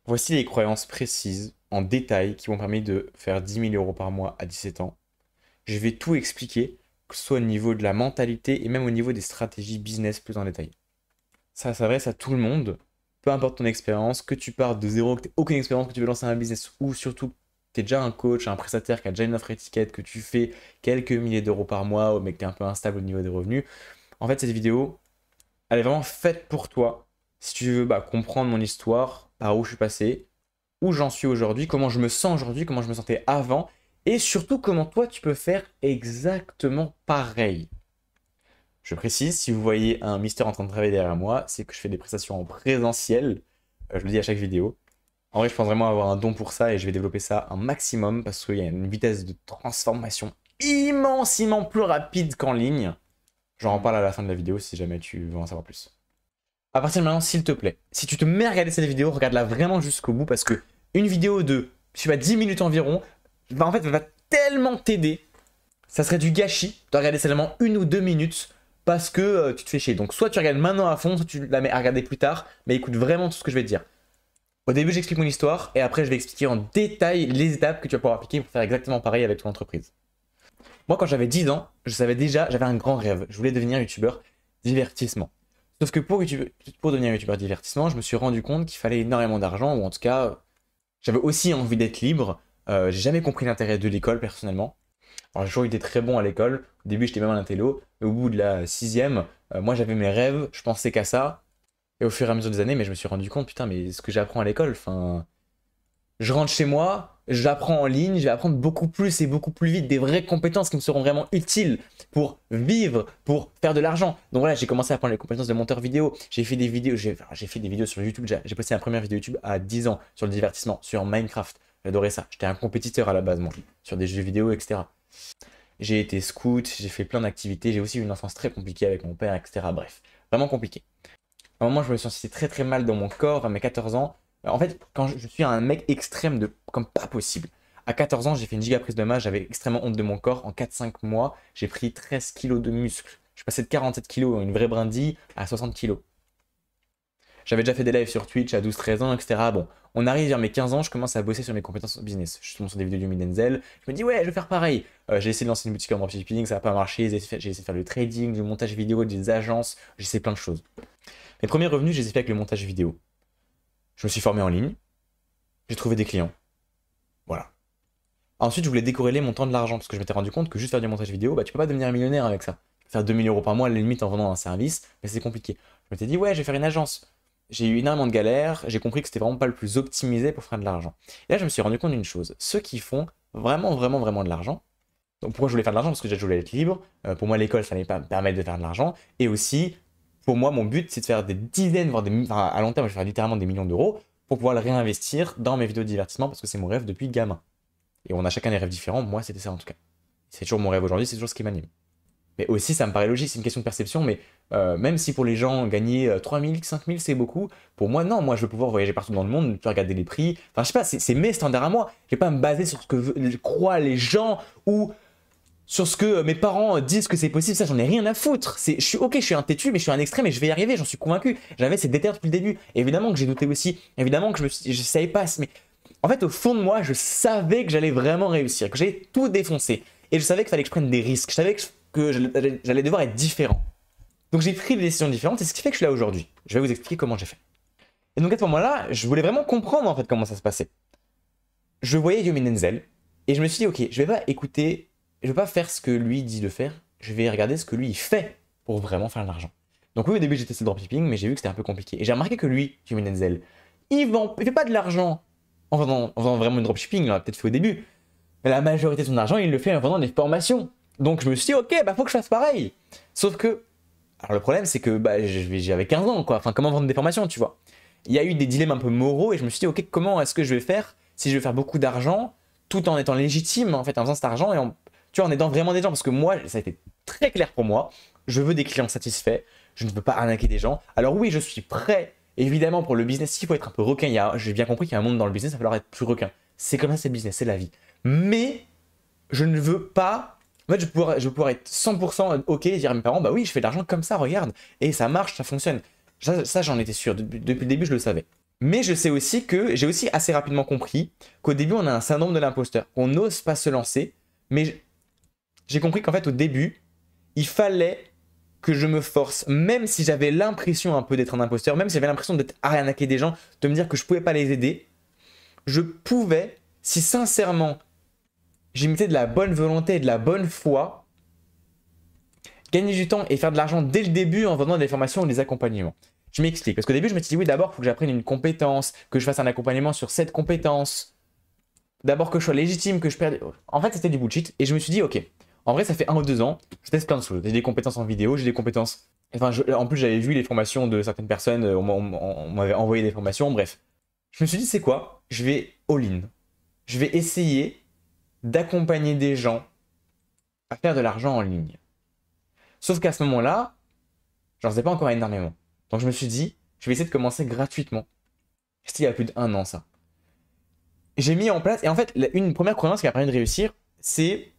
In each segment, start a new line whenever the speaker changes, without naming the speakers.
Voici les croyances précises, en détail, qui m'ont permis de faire 10 000 € par mois à 17 ans. Je vais tout expliquer, que ce soit au niveau de la mentalité et même au niveau des stratégies business plus en détail. Ça s'adresse à tout le monde, peu importe ton expérience, que tu partes de zéro, que tu n'aies aucune expérience, que tu veux lancer un business ou surtout que tu es déjà un coach, un prestataire qui a déjà une offre étiquette, que tu fais quelques milliers d'euros par mois, mais que tu es un peu instable au niveau des revenus. En fait, cette vidéo, elle est vraiment faite pour toi. Si tu veux comprendre mon histoire, par où je suis passé, où j'en suis aujourd'hui, comment je me sens aujourd'hui, comment je me sentais avant, et surtout comment toi tu peux faire exactement pareil. Je précise, si vous voyez un Mister en train de travailler derrière moi, c'est que je fais des prestations en présentiel. Je le dis à chaque vidéo. En vrai, je pense vraiment avoir un don pour ça et je vais développer ça un maximum parce qu'il y a une vitesse de transformation immensément plus rapide qu'en ligne. J'en reparle à la fin de la vidéo si jamais tu veux en savoir plus. À partir de maintenant, s'il te plaît, si tu te mets à regarder cette vidéo, regarde-la vraiment jusqu'au bout parce que une vidéo de, je sais pas, 10 minutes environ, va tellement t'aider. Ça serait du gâchis de regarder seulement 1 ou 2 minutes parce que tu te fais chier. Donc soit tu regardes maintenant à fond, soit tu la mets à regarder plus tard, mais écoute vraiment tout ce que je vais te dire. Au début, j'explique mon histoire et après, je vais expliquer en détail les étapes que tu vas pouvoir appliquer pour faire exactement pareil avec ton entreprise. Moi, quand j'avais 10 ans, je savais déjà, j'avais un grand rêve. Je voulais devenir youtubeur divertissement. Sauf que pour devenir youtubeur divertissement, je me suis rendu compte qu'il fallait énormément d'argent, ou en tout cas, j'avais aussi envie d'être libre. J'ai jamais compris l'intérêt de l'école personnellement. Alors, j'ai toujours été très bon à l'école. Au début, j'étais même un intello. Mais au bout de la sixième, moi, j'avais mes rêves, je pensais qu'à ça. Et au fur et à mesure des années, mais je me suis rendu compte, putain, mais ce que j'apprends à l'école, enfin, je rentre chez moi, j'apprends en ligne, je vais apprendre beaucoup plus et beaucoup plus vite des vraies compétences qui me seront vraiment utiles pour vivre, pour faire de l'argent. Donc voilà, j'ai commencé à apprendre les compétences de monteur vidéo. J'ai fait des vidéos, j'ai fait des vidéos sur YouTube. J'ai posté ma première vidéo YouTube à 10 ans sur le divertissement, sur Minecraft. J'adorais ça. J'étais un compétiteur à la base, moi, sur des jeux vidéo, etc. J'ai été scout, j'ai fait plein d'activités. J'ai aussi eu une enfance très compliquée avec mon père, etc. Bref, vraiment compliqué. À un moment, je me suis senti très très mal dans mon corps à mes 14 ans. En fait, quand je suis un mec extrême de comme pas possible. À 14 ans, j'ai fait une giga prise de masse, j'avais extrêmement honte de mon corps. En 4-5 mois, j'ai pris 13 kilos de muscle. Je suis passé de 47 kilos, une vraie brindille, à 60 kilos. J'avais déjà fait des lives sur Twitch à 12-13 ans, etc. Bon, on arrive vers mes 15 ans, je commence à bosser sur mes compétences business. Je tombe sur des vidéos du Denzel, je me dis ouais, je vais faire pareil. J'ai essayé de lancer une boutique en dropshipping, ça n'a pas marché. J'ai essayé de faire du trading, du montage vidéo, des agences, j'ai essayé plein de choses. Mes premiers revenus, je les ai fait avec le montage vidéo. Je me suis formé en ligne, j'ai trouvé des clients. Voilà. Ensuite, je voulais décorréler mon temps de l'argent parce que je m'étais rendu compte que juste faire du montage vidéo, tu peux pas devenir millionnaire avec ça. Faire 2 000 € par mois, à la limite en vendant un service, mais c'est compliqué. Je m'étais dit, ouais, je vais faire une agence. J'ai eu énormément de galères, j'ai compris que c'était vraiment pas le plus optimisé pour faire de l'argent. Et là, je me suis rendu compte d'une chose. Ceux qui font vraiment, vraiment, vraiment de l'argent, donc pourquoi je voulais faire de l'argent? Parce que déjà, je voulais être libre. Pour moi, l'école, ça n'allait pas me permettre de faire de l'argent. Et aussi, pour moi, mon but, c'est de faire des dizaines, voire enfin, à long terme, je vais faire littéralement des millions d'euros pour pouvoir le réinvestir dans mes vidéos de divertissement parce que c'est mon rêve depuis gamin. Et on a chacun des rêves différents. Moi, c'était ça en tout cas. C'est toujours mon rêve aujourd'hui, c'est toujours ce qui m'anime. Mais aussi, ça me paraît logique, c'est une question de perception. Mais même si pour les gens, gagner 3 000, 5 000, c'est beaucoup, pour moi, non. Moi, je veux pouvoir voyager partout dans le monde, tu regarder les prix. Enfin, je sais pas, c'est mes standards à moi. Je vais pas me baser sur ce que croient les gens ou sur ce que mes parents disent que c'est possible. Ça, j'en ai rien à foutre. Je suis un têtu, mais je suis un extrême et je vais y arriver, j'en suis convaincu. J'avais cette déterre depuis le début. Et évidemment que j'ai douté aussi. Évidemment que je savais pas. Mais en fait, au fond de moi, je savais que j'allais vraiment réussir, que j'allais tout défoncer. Et je savais qu'il fallait que je prenne des risques. Je savais que j'allais devoir être différent. Donc j'ai pris des décisions différentes et c'est ce qui fait que je suis là aujourd'hui. Je vais vous expliquer comment j'ai fait. Et donc à ce moment-là, je voulais vraiment comprendre en fait comment ça se passait. Je voyais Yomi Denzel et je me suis dit, ok, je vais pas écouter, je vais pas faire ce que lui dit de faire, je vais regarder ce que lui il fait pour vraiment faire de l'argent. Donc oui, au début j'ai testé le dropshipping, mais j'ai vu que c'était un peu compliqué. Et j'ai remarqué que lui, Yomi Denzel, il fait pas de l'argent en faisant vraiment du dropshipping, il en a peut-être fait au début. Mais la majorité de son argent, il le fait en vendant des formations. Donc je me suis dit, ok, faut que je fasse pareil. Sauf que, alors le problème, c'est que j'avais 15 ans, quoi. Enfin, comment vendre des formations, tu vois. Il y a eu des dilemmes un peu moraux et je me suis dit, ok, comment est-ce que je vais faire si je veux faire beaucoup d'argent tout en étant légitime, en fait, en faisant cet argent et tu vois, en aidant vraiment des gens. Parce que moi, ça a été très clair pour moi. Je veux des clients satisfaits. Je ne veux pas arnaquer des gens. Alors oui, je suis prêt. Évidemment, pour le business, il faut être un peu requin. J'ai bien compris qu'il y a un monde dans le business, il va falloir être plus requin. C'est comme ça, c'est le business, c'est la vie. Mais je ne veux pas. En fait, je vais pouvoir être 100% OK et dire à mes parents, bah oui, je fais de l'argent comme ça, regarde. Et ça marche, ça fonctionne. Ça j'en étais sûr. Depuis le début, je le savais. Mais je sais aussi que j'ai aussi assez rapidement compris qu'au début, on a un syndrome de l'imposteur. On n'ose pas se lancer. Mais j'ai compris qu'en fait, au début, il fallait que je me force, même si j'avais l'impression un peu d'être un imposteur, même si j'avais l'impression d'être arnaquer des gens, de me dire que je pouvais pas les aider, je pouvais, si sincèrement j'imitais de la bonne volonté et de la bonne foi, gagner du temps et faire de l'argent dès le début en vendant des formations ou des accompagnements. Je m'explique, parce qu'au début je me suis dit oui, d'abord il faut que j'apprenne une compétence, que je fasse un accompagnement sur cette compétence, d'abord que je sois légitime, que je perde... En fait c'était du bullshit et je me suis dit ok, en vrai ça fait 1 ou 2 ans, je teste plein de choses, j'ai des compétences en vidéo, j'ai des compétences... Enfin, en plus j'avais vu les formations de certaines personnes, on m'avait envoyé des formations, bref. Je me suis dit c'est quoi, je vais all-in. Je vais essayer d'accompagner des gens à faire de l'argent en ligne. Sauf qu'à ce moment-là, j'en faisais pas encore énormément. Donc je me suis dit, je vais essayer de commencer gratuitement. C'était il y a plus d'1 an ça. J'ai mis en place, et en fait, une première croyance qui m'a permis de réussir, c'est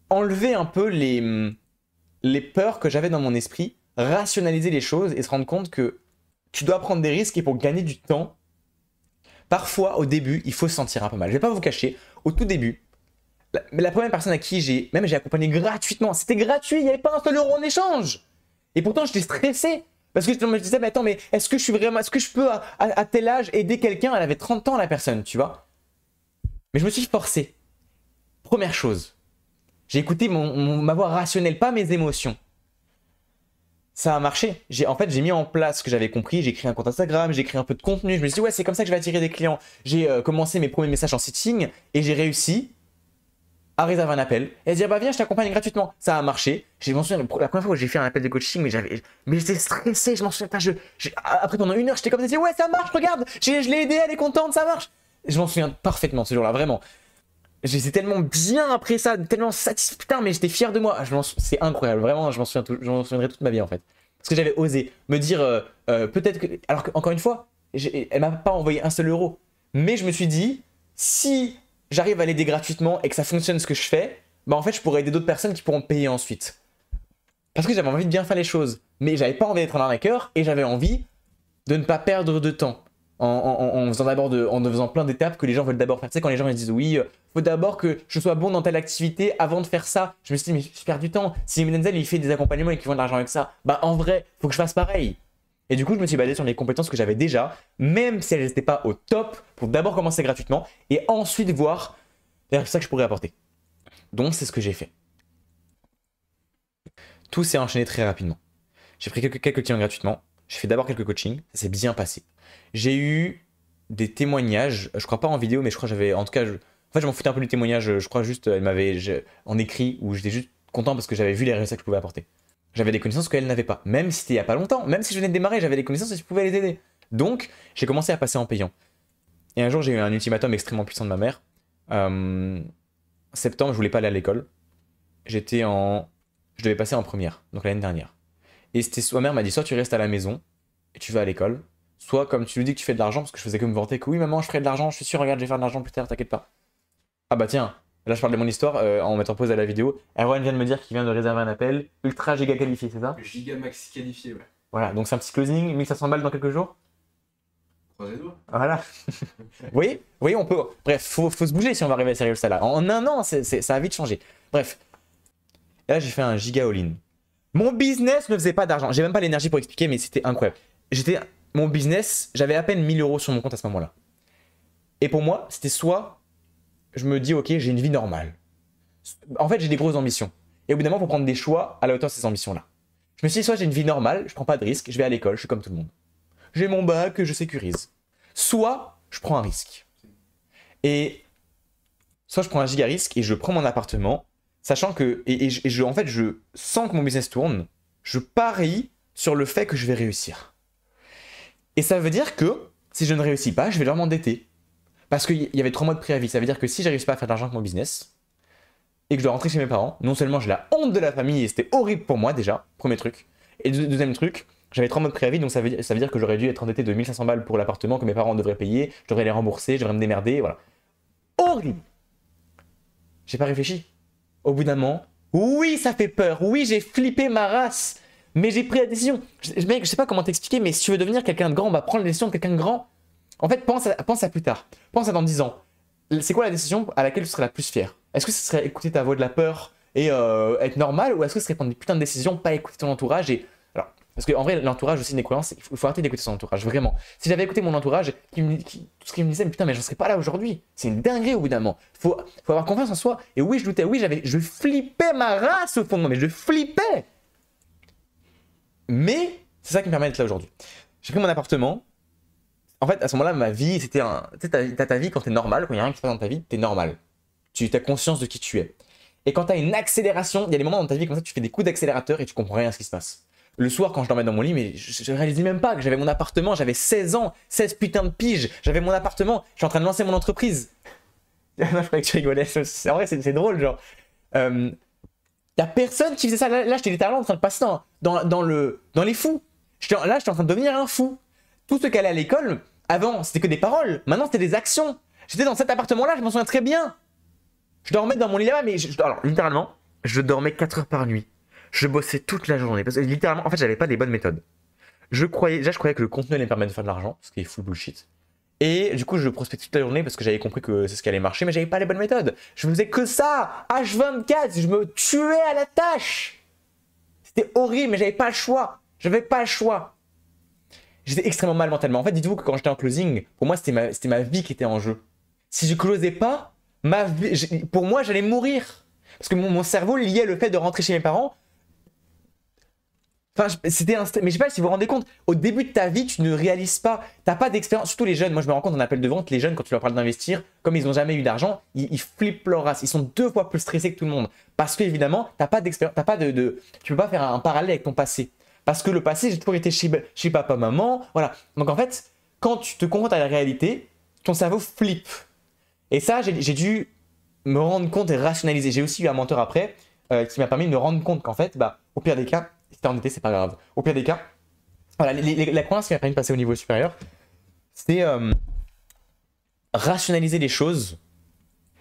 enlever un peu les peurs que j'avais dans mon esprit, rationaliser les choses et se rendre compte que tu dois prendre des risques et pour gagner du temps, parfois au début, il faut se sentir un peu mal. Je vais pas vous cacher, au tout début, la première personne à qui j'ai accompagné gratuitement, c'était gratuit, il n'y avait pas un seul euro en échange. Et pourtant, j'étais stressé. Parce que je me disais, mais attends, mais est-ce que je peux à tel âge aider quelqu'un? Elle avait 30 ans, la personne, tu vois. Mais je me suis forcé. Première chose, j'ai écouté ma voix rationnelle, pas mes émotions. Ça a marché. En fait, j'ai mis en place ce que j'avais compris. J'ai créé un compte Instagram, j'ai créé un peu de contenu. Je me suis dit, ouais, c'est comme ça que je vais attirer des clients. J'ai commencé mes premiers messages en sitting et j'ai réussi à réserver un appel et à dire bah viens je t'accompagne gratuitement. Ça a marché. Je m'en souviens la première fois où j'ai fait un appel de coaching mais j'étais stressé, je m'en souviens pas. Après pendant 1 heure j'étais comme ça, je disais ouais ça marche, regarde, je l'ai aidé, elle est contente, ça marche. Je m'en souviens parfaitement ce jour-là, vraiment. J'étais tellement bien après ça, tellement satisfait, putain mais j'étais fier de moi. C'est incroyable, vraiment je m'en souviendrai toute ma vie en fait. Parce que j'avais osé me dire peut-être que, alors qu'encore une fois, elle m'a pas envoyé un seul euro. Mais je me suis dit, si j'arrive à l'aider gratuitement et que ça fonctionne ce que je fais, bah en fait je pourrais aider d'autres personnes qui pourront me payer ensuite. Parce que j'avais envie de bien faire les choses, mais j'avais pas envie d'être un arnaqueur et j'avais envie de ne pas perdre de temps en faisant plein d'étapes que les gens veulent d'abord faire. Tu sais, quand les gens me disent oui, faut d'abord que je sois bon dans telle activité avant de faire ça. Je me suis dit mais je perds du temps. Si Menzel il fait des accompagnements et qu'il vend de l'argent avec ça, bah en vrai faut que je fasse pareil. Et du coup, je me suis basé sur les compétences que j'avais déjà, même si elles n'étaient pas au top, pour d'abord commencer gratuitement et ensuite voir les résultats que je pourrais apporter. Donc, c'est ce que j'ai fait. Tout s'est enchaîné très rapidement. J'ai pris quelques clients gratuitement. J'ai fait d'abord quelques coachings. Ça s'est bien passé. J'ai eu des témoignages, je crois pas en vidéo, mais je crois que j'avais. En tout cas, en fait, je m'en foutais un peu du témoignage. Je crois juste, elle m'avait en écrit où j'étais juste content parce que j'avais vu les résultats que je pouvais apporter. J'avais des connaissances qu'elle n'avait pas. Même si c'était il n'y a pas longtemps, même si je venais de démarrer, j'avais des connaissances et je pouvais les aider. Donc, j'ai commencé à passer en payant. Et un jour, j'ai eu un ultimatum extrêmement puissant de ma mère. Septembre, je voulais pas aller à l'école. Je devais passer en première, donc l'année dernière. Et ma mère m'a dit, soit tu restes à la maison et tu vas à l'école, soit comme tu lui dis que tu fais de l'argent, parce que je faisais que me vanter que oui, maman, je ferai de l'argent, je suis sûr, regarde, je vais faire de l'argent plus tard, t'inquiète pas. Ah bah tiens, là je parle de mon histoire en mettant pause à la vidéo. Erwan vient de me dire qu'il vient de réserver un appel ultra giga qualifié, c'est ça?
Giga maxi qualifié, ouais.
Voilà, donc c'est un petit closing, 1500 balles dans quelques jours.
Croisez les doigts.
Voilà. Oui, on peut. Bref, faut se bouger si on va arriver à ces résultats-là. En 1 an, ça a vite changé. Bref. Et là, j'ai fait un giga all-in. Mon business ne faisait pas d'argent. J'ai même pas l'énergie pour expliquer, mais c'était incroyable. Mon business, j'avais à peine 1000 euros sur mon compte à ce moment-là. Et pour moi, c'était soit je me dis, ok, j'ai une vie normale. En fait, j'ai des grosses ambitions. Et au bout d'un moment, il faut prendre des choix à la hauteur de ces ambitions-là. Je me suis dit, soit j'ai une vie normale, je prends pas de risque, je vais à l'école, je suis comme tout le monde. J'ai mon bac, je sécurise. Soit je prends un risque. Et soit je prends un giga risque et je prends mon appartement, sachant que, en fait, je sens que mon business tourne, je parie sur le fait que je vais réussir. Et ça veut dire que si je ne réussis pas, je vais devoir m'endetter. Parce qu'il y avait 3 mois de préavis. Ça veut dire que si j'arrive pas à faire de l'argent avec mon business et que je dois rentrer chez mes parents, non seulement j'ai la honte de la famille et c'était horrible pour moi déjà, premier truc. Et deuxième truc, j'avais 3 mois de préavis, donc ça veut dire que j'aurais dû être endetté de 1500 balles pour l'appartement que mes parents devraient payer, je devrais les rembourser, je devrais me démerder, voilà. Horrible. J'ai pas réfléchi. Au bout d'un moment, oui, ça fait peur, oui, j'ai flippé ma race. Mais j'ai pris la décision. Mec, je sais pas comment t'expliquer, mais si tu veux devenir quelqu'un de grand, on va prendre la décision de quelqu'un de grand. En fait, pense à plus tard. Pense à dans 10 ans. C'est quoi la décision à laquelle tu serais la plus fière? Est-ce que ce serait écouter ta voix de la peur et être normal, ou est-ce que ce serait prendre des putains de décisions, pas écouter ton entourage et... Alors, parce qu'en vrai, l'entourage aussi, une croyance, il faut arrêter d'écouter son entourage, vraiment. Si j'avais écouté mon entourage, tout ce qu'il me disait, mais putain, mais j'en serais pas là aujourd'hui. C'est une dinguerie au bout d'un moment. Faut avoir confiance en soi. Et oui, je doutais, oui, je flippais ma race au fond de moi, mais je flippais. Mais c'est ça qui me permet d'être là aujourd'hui. J'ai pris mon appartement. En fait, à ce moment-là, ma vie, c'était un... Tu sais, t'as ta vie quand t'es normal, quand il y a rien qui se passe dans ta vie, t'es normal. Tu as conscience de qui tu es. Et quand t'as une accélération, il y a des moments dans ta vie comme ça, tu fais des coups d'accélérateur et tu comprends rien à ce qui se passe. Le soir, quand je dormais dans mon lit, mais je réalisais même pas que j'avais mon appartement, j'avais 16 ans, 16 putains de piges, j'avais mon appartement, je suis en train de lancer mon entreprise. Non, je croyais que tu rigolais, en vrai, c'est drôle, genre. Y'a personne qui faisait ça. Là, j'étais littéralement en train de passer dans les fous. Là, j'étais en train de devenir un fou. Tout ce qui allait à l'école, avant, c'était que des paroles. Maintenant, c'était des actions. J'étais dans cet appartement-là, je m'en souviens très bien. Je dormais dans mon lit là-bas, mais alors, littéralement, je dormais 4 heures par nuit. Je bossais toute la journée. Parce que littéralement, en fait, j'avais pas les bonnes méthodes. Je croyais que le contenu allait me permettre de faire de l'argent, ce qui est full bullshit. Et du coup, je prospectais toute la journée parce que j'avais compris que c'est ce qui allait marcher, mais j'avais pas les bonnes méthodes. Je faisais que ça, H24, je me tuais à la tâche. C'était horrible, mais j'avais pas le choix. J'avais pas le choix. J'étais extrêmement mal mentalement. En fait, dites-vous que quand j'étais en closing, pour moi, c'était ma vie qui était en jeu. Si je closais pas, pour moi, j'allais mourir. Parce que mon cerveau liait le fait de rentrer chez mes parents. Enfin, c'était un... Mais je sais pas si vous vous rendez compte, au début de ta vie, tu ne réalises pas, t'as pas d'expérience, surtout les jeunes. Moi, je me rends compte en appel de vente, les jeunes, quand tu leur parles d'investir, comme ils n'ont jamais eu d'argent, ils flippent leur race. Ils sont 2 fois plus stressés que tout le monde. Parce qu'évidemment, t'as pas d'expérience, tu peux pas faire un parallèle avec ton passé. Parce que le passé, j'ai toujours été chez papa, maman, voilà. Donc en fait, quand tu te confrontes à la réalité, ton cerveau flippe. Et ça, j'ai dû me rendre compte et rationaliser. J'ai aussi eu un mentor après qui m'a permis de me rendre compte qu'en fait, au pire des cas, si t'es endetté, c'est pas grave. Au pire des cas, voilà, la croyance qui m'a permis de passer au niveau supérieur, c'est rationaliser les choses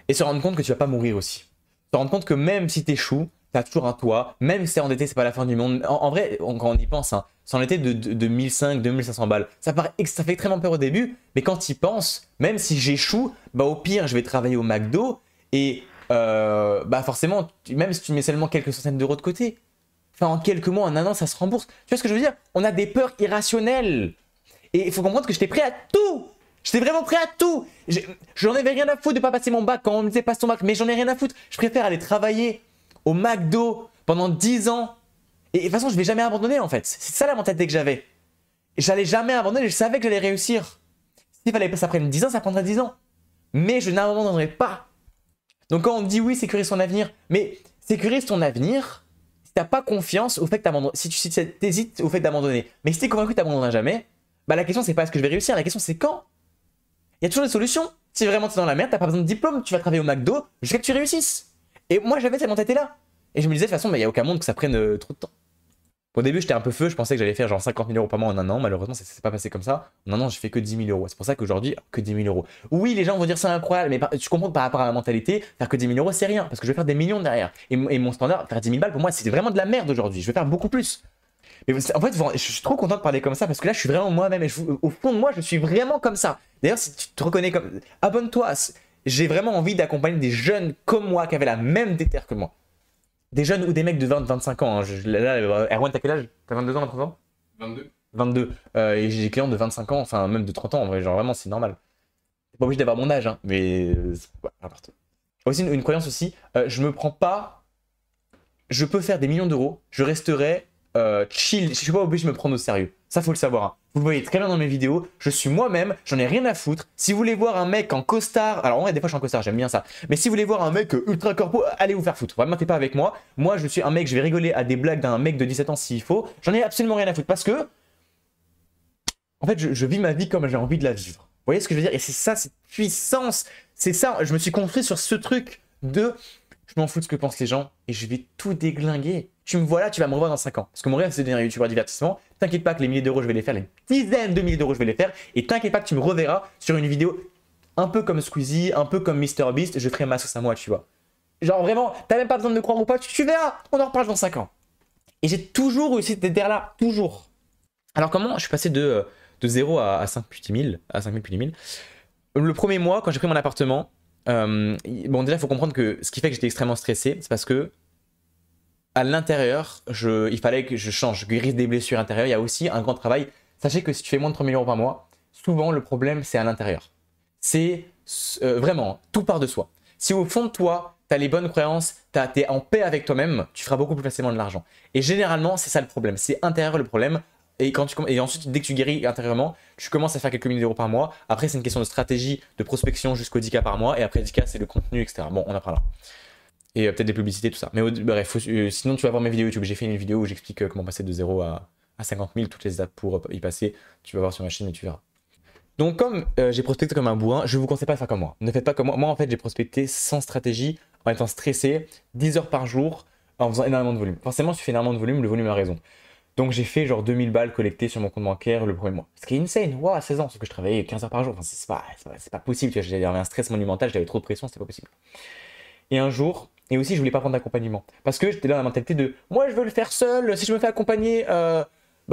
et se rendre compte que tu vas pas mourir aussi. Se rendre compte que même si t'échoues, t'as toujours un toit, même si t'es endetté, c'est pas la fin du monde. En vrai, quand on y pense, hein, s'endetter de 1500, 2500 balles, ça fait extrêmement peur au début, mais quand tu y penses, même si j'échoue, au pire, je vais travailler au McDo et forcément, même si tu mets seulement quelques centaines d'euros de côté, enfin, en quelques mois, en un an, ça se rembourse. Tu vois ce que je veux dire? On a des peurs irrationnelles. Et il faut comprendre que j'étais prêt à tout. J'étais vraiment prêt à tout. J'en avais rien à foutre de pas passer mon bac quand on me disait passe ton bac. Mais j'en ai rien à foutre. Je préfère aller travailler au McDo pendant 10 ans. Et de toute façon, je vais jamais abandonner en fait. C'est ça la mentalité que j'avais. J'allais jamais abandonner. Je savais que j'allais réussir. S'il fallait que ça prenne 10 ans, ça prendrait 10 ans. Mais je n'abandonnerai pas. Donc quand on me dit oui, sécurise son avenir. Mais sécurise ton avenir... T'as pas confiance au fait que t'abandonnes, si tu hésites au fait d'abandonner, mais si t'es convaincu que t'abandonneras jamais, la question c'est pas est-ce que je vais réussir, la question c'est quand. Il y a toujours des solutions. Si vraiment t'es dans la merde, t'as pas besoin de diplôme, tu vas travailler au McDo jusqu'à que tu réussisses. Et moi j'avais cette mentalité là. Et je me disais de toute façon, il y a aucun monde que ça prenne trop de temps. Au début j'étais un peu feu, je pensais que j'allais faire genre 50 000 euros par mois en un an, malheureusement ça s'est pas passé comme ça. En un an j'ai fait que 10 000 euros. C'est pour ça qu'aujourd'hui, que 10 000 euros. Oui, les gens vont dire c'est incroyable, mais tu comprends que par rapport à la mentalité, faire que 10 000 euros c'est rien, parce que je vais faire des millions derrière. Et mon standard, faire 10 000 balles pour moi c'est vraiment de la merde aujourd'hui, je vais faire beaucoup plus. Mais en fait, je suis trop content de parler comme ça, parce que là je suis vraiment moi-même, et au fond de moi je suis vraiment comme ça. D'ailleurs si tu te reconnais comme... Abonne-toi, j'ai vraiment envie d'accompagner des jeunes comme moi, qui avaient la même déterre que moi. Des jeunes ou des mecs de 20-25 ans. Hein. Là, Erwan, t'as quel âge? T'as 22 ans, 23 ans?
22.
22. Et j'ai des clients de 25 ans, enfin même de 30 ans en vrai, genre vraiment c'est normal. T'es pas obligé d'avoir mon âge, hein, mais n'importe. Aussi une croyance aussi, je me prends pas. Je peux faire des millions d'euros, je resterai chill, je suis pas obligé de me prendre au sérieux. Ça faut le savoir. Hein. Vous le voyez très bien dans mes vidéos, je suis moi-même, j'en ai rien à foutre. Si vous voulez voir un mec en costard, alors en vrai des fois je suis en costard, j'aime bien ça. Mais si vous voulez voir un mec ultra corpo, allez vous faire foutre. Vraiment t'es pas avec moi. Moi je suis un mec, je vais rigoler à des blagues d'un mec de 17 ans s'il faut. J'en ai absolument rien à foutre parce que en fait je vis ma vie comme j'ai envie de la vivre. Vous voyez ce que je veux dire? Et c'est ça, cette puissance, c'est ça, je me suis construit sur ce truc de je m'en fous de ce que pensent les gens et je vais tout déglinguer. Tu me vois là, tu vas me revoir dans 5 ans. Parce que mon rêve, c'est de devenir youtubeur divertissement. T'inquiète pas que les milliers d'euros, je vais les faire, les dizaines de milliers d'euros, je vais les faire. Et t'inquiète pas que tu me reverras sur une vidéo un peu comme Squeezie, un peu comme MrBeast. Je ferai ma sauce à moi, tu vois. Genre vraiment, t'as même pas besoin de me croire ou pas, tu verras. On en reparle dans 5 ans. Et j'ai toujours réussi d'être là, toujours. Alors comment je suis passé de 0 à 5 puis 10 000, à 5 000 puis 10 000. Le premier mois, quand j'ai pris mon appartement, bon déjà il faut comprendre que ce qui fait que j'étais extrêmement stressé, c'est parce que à l'intérieur, il fallait que je change, je guérisse des blessures intérieures. Il y a aussi un grand travail. Sachez que si tu fais moins de 3 000 euros par mois, souvent le problème c'est à l'intérieur. C'est vraiment tout part de soi. Si au fond de toi, tu as les bonnes croyances, tu es en paix avec toi-même, tu feras beaucoup plus facilement de l'argent. Et généralement, c'est ça le problème. C'est intérieur le problème. Et ensuite, dès que tu guéris intérieurement, tu commences à faire quelques milliers d'euros par mois. Après, c'est une question de stratégie, de prospection jusqu'au 10K par mois. Et après 10K, c'est le contenu, etc. Bon, on en parlera. Et peut-être des publicités, tout ça. Mais bref, sinon, tu vas voir mes vidéos YouTube. J'ai fait une vidéo où j'explique comment passer de 0 à 50 000, toutes les étapes pour y passer. Tu vas voir sur ma chaîne et tu verras. Donc, comme j'ai prospecté comme un bourrin, je vous conseille pas de faire comme moi. Ne faites pas comme moi. Moi, en fait, j'ai prospecté sans stratégie, en étant stressé, 10 heures par jour, en faisant énormément de volume. Forcément, si tu fais énormément de volume, le volume a raison. Donc, j'ai fait genre 2000 balles collectées sur mon compte bancaire le premier mois. Ce qui est insane. Waouh, 16 ans, sauf que je travaillais 15 heures par jour. Enfin, c'est pas possible. J'avais un stress monumental, j'avais trop de pression, c'était pas possible. Et un jour, et aussi, je voulais pas prendre d'accompagnement. Parce que j'étais là dans la mentalité de moi, je veux le faire seul. Si je me fais accompagner, bah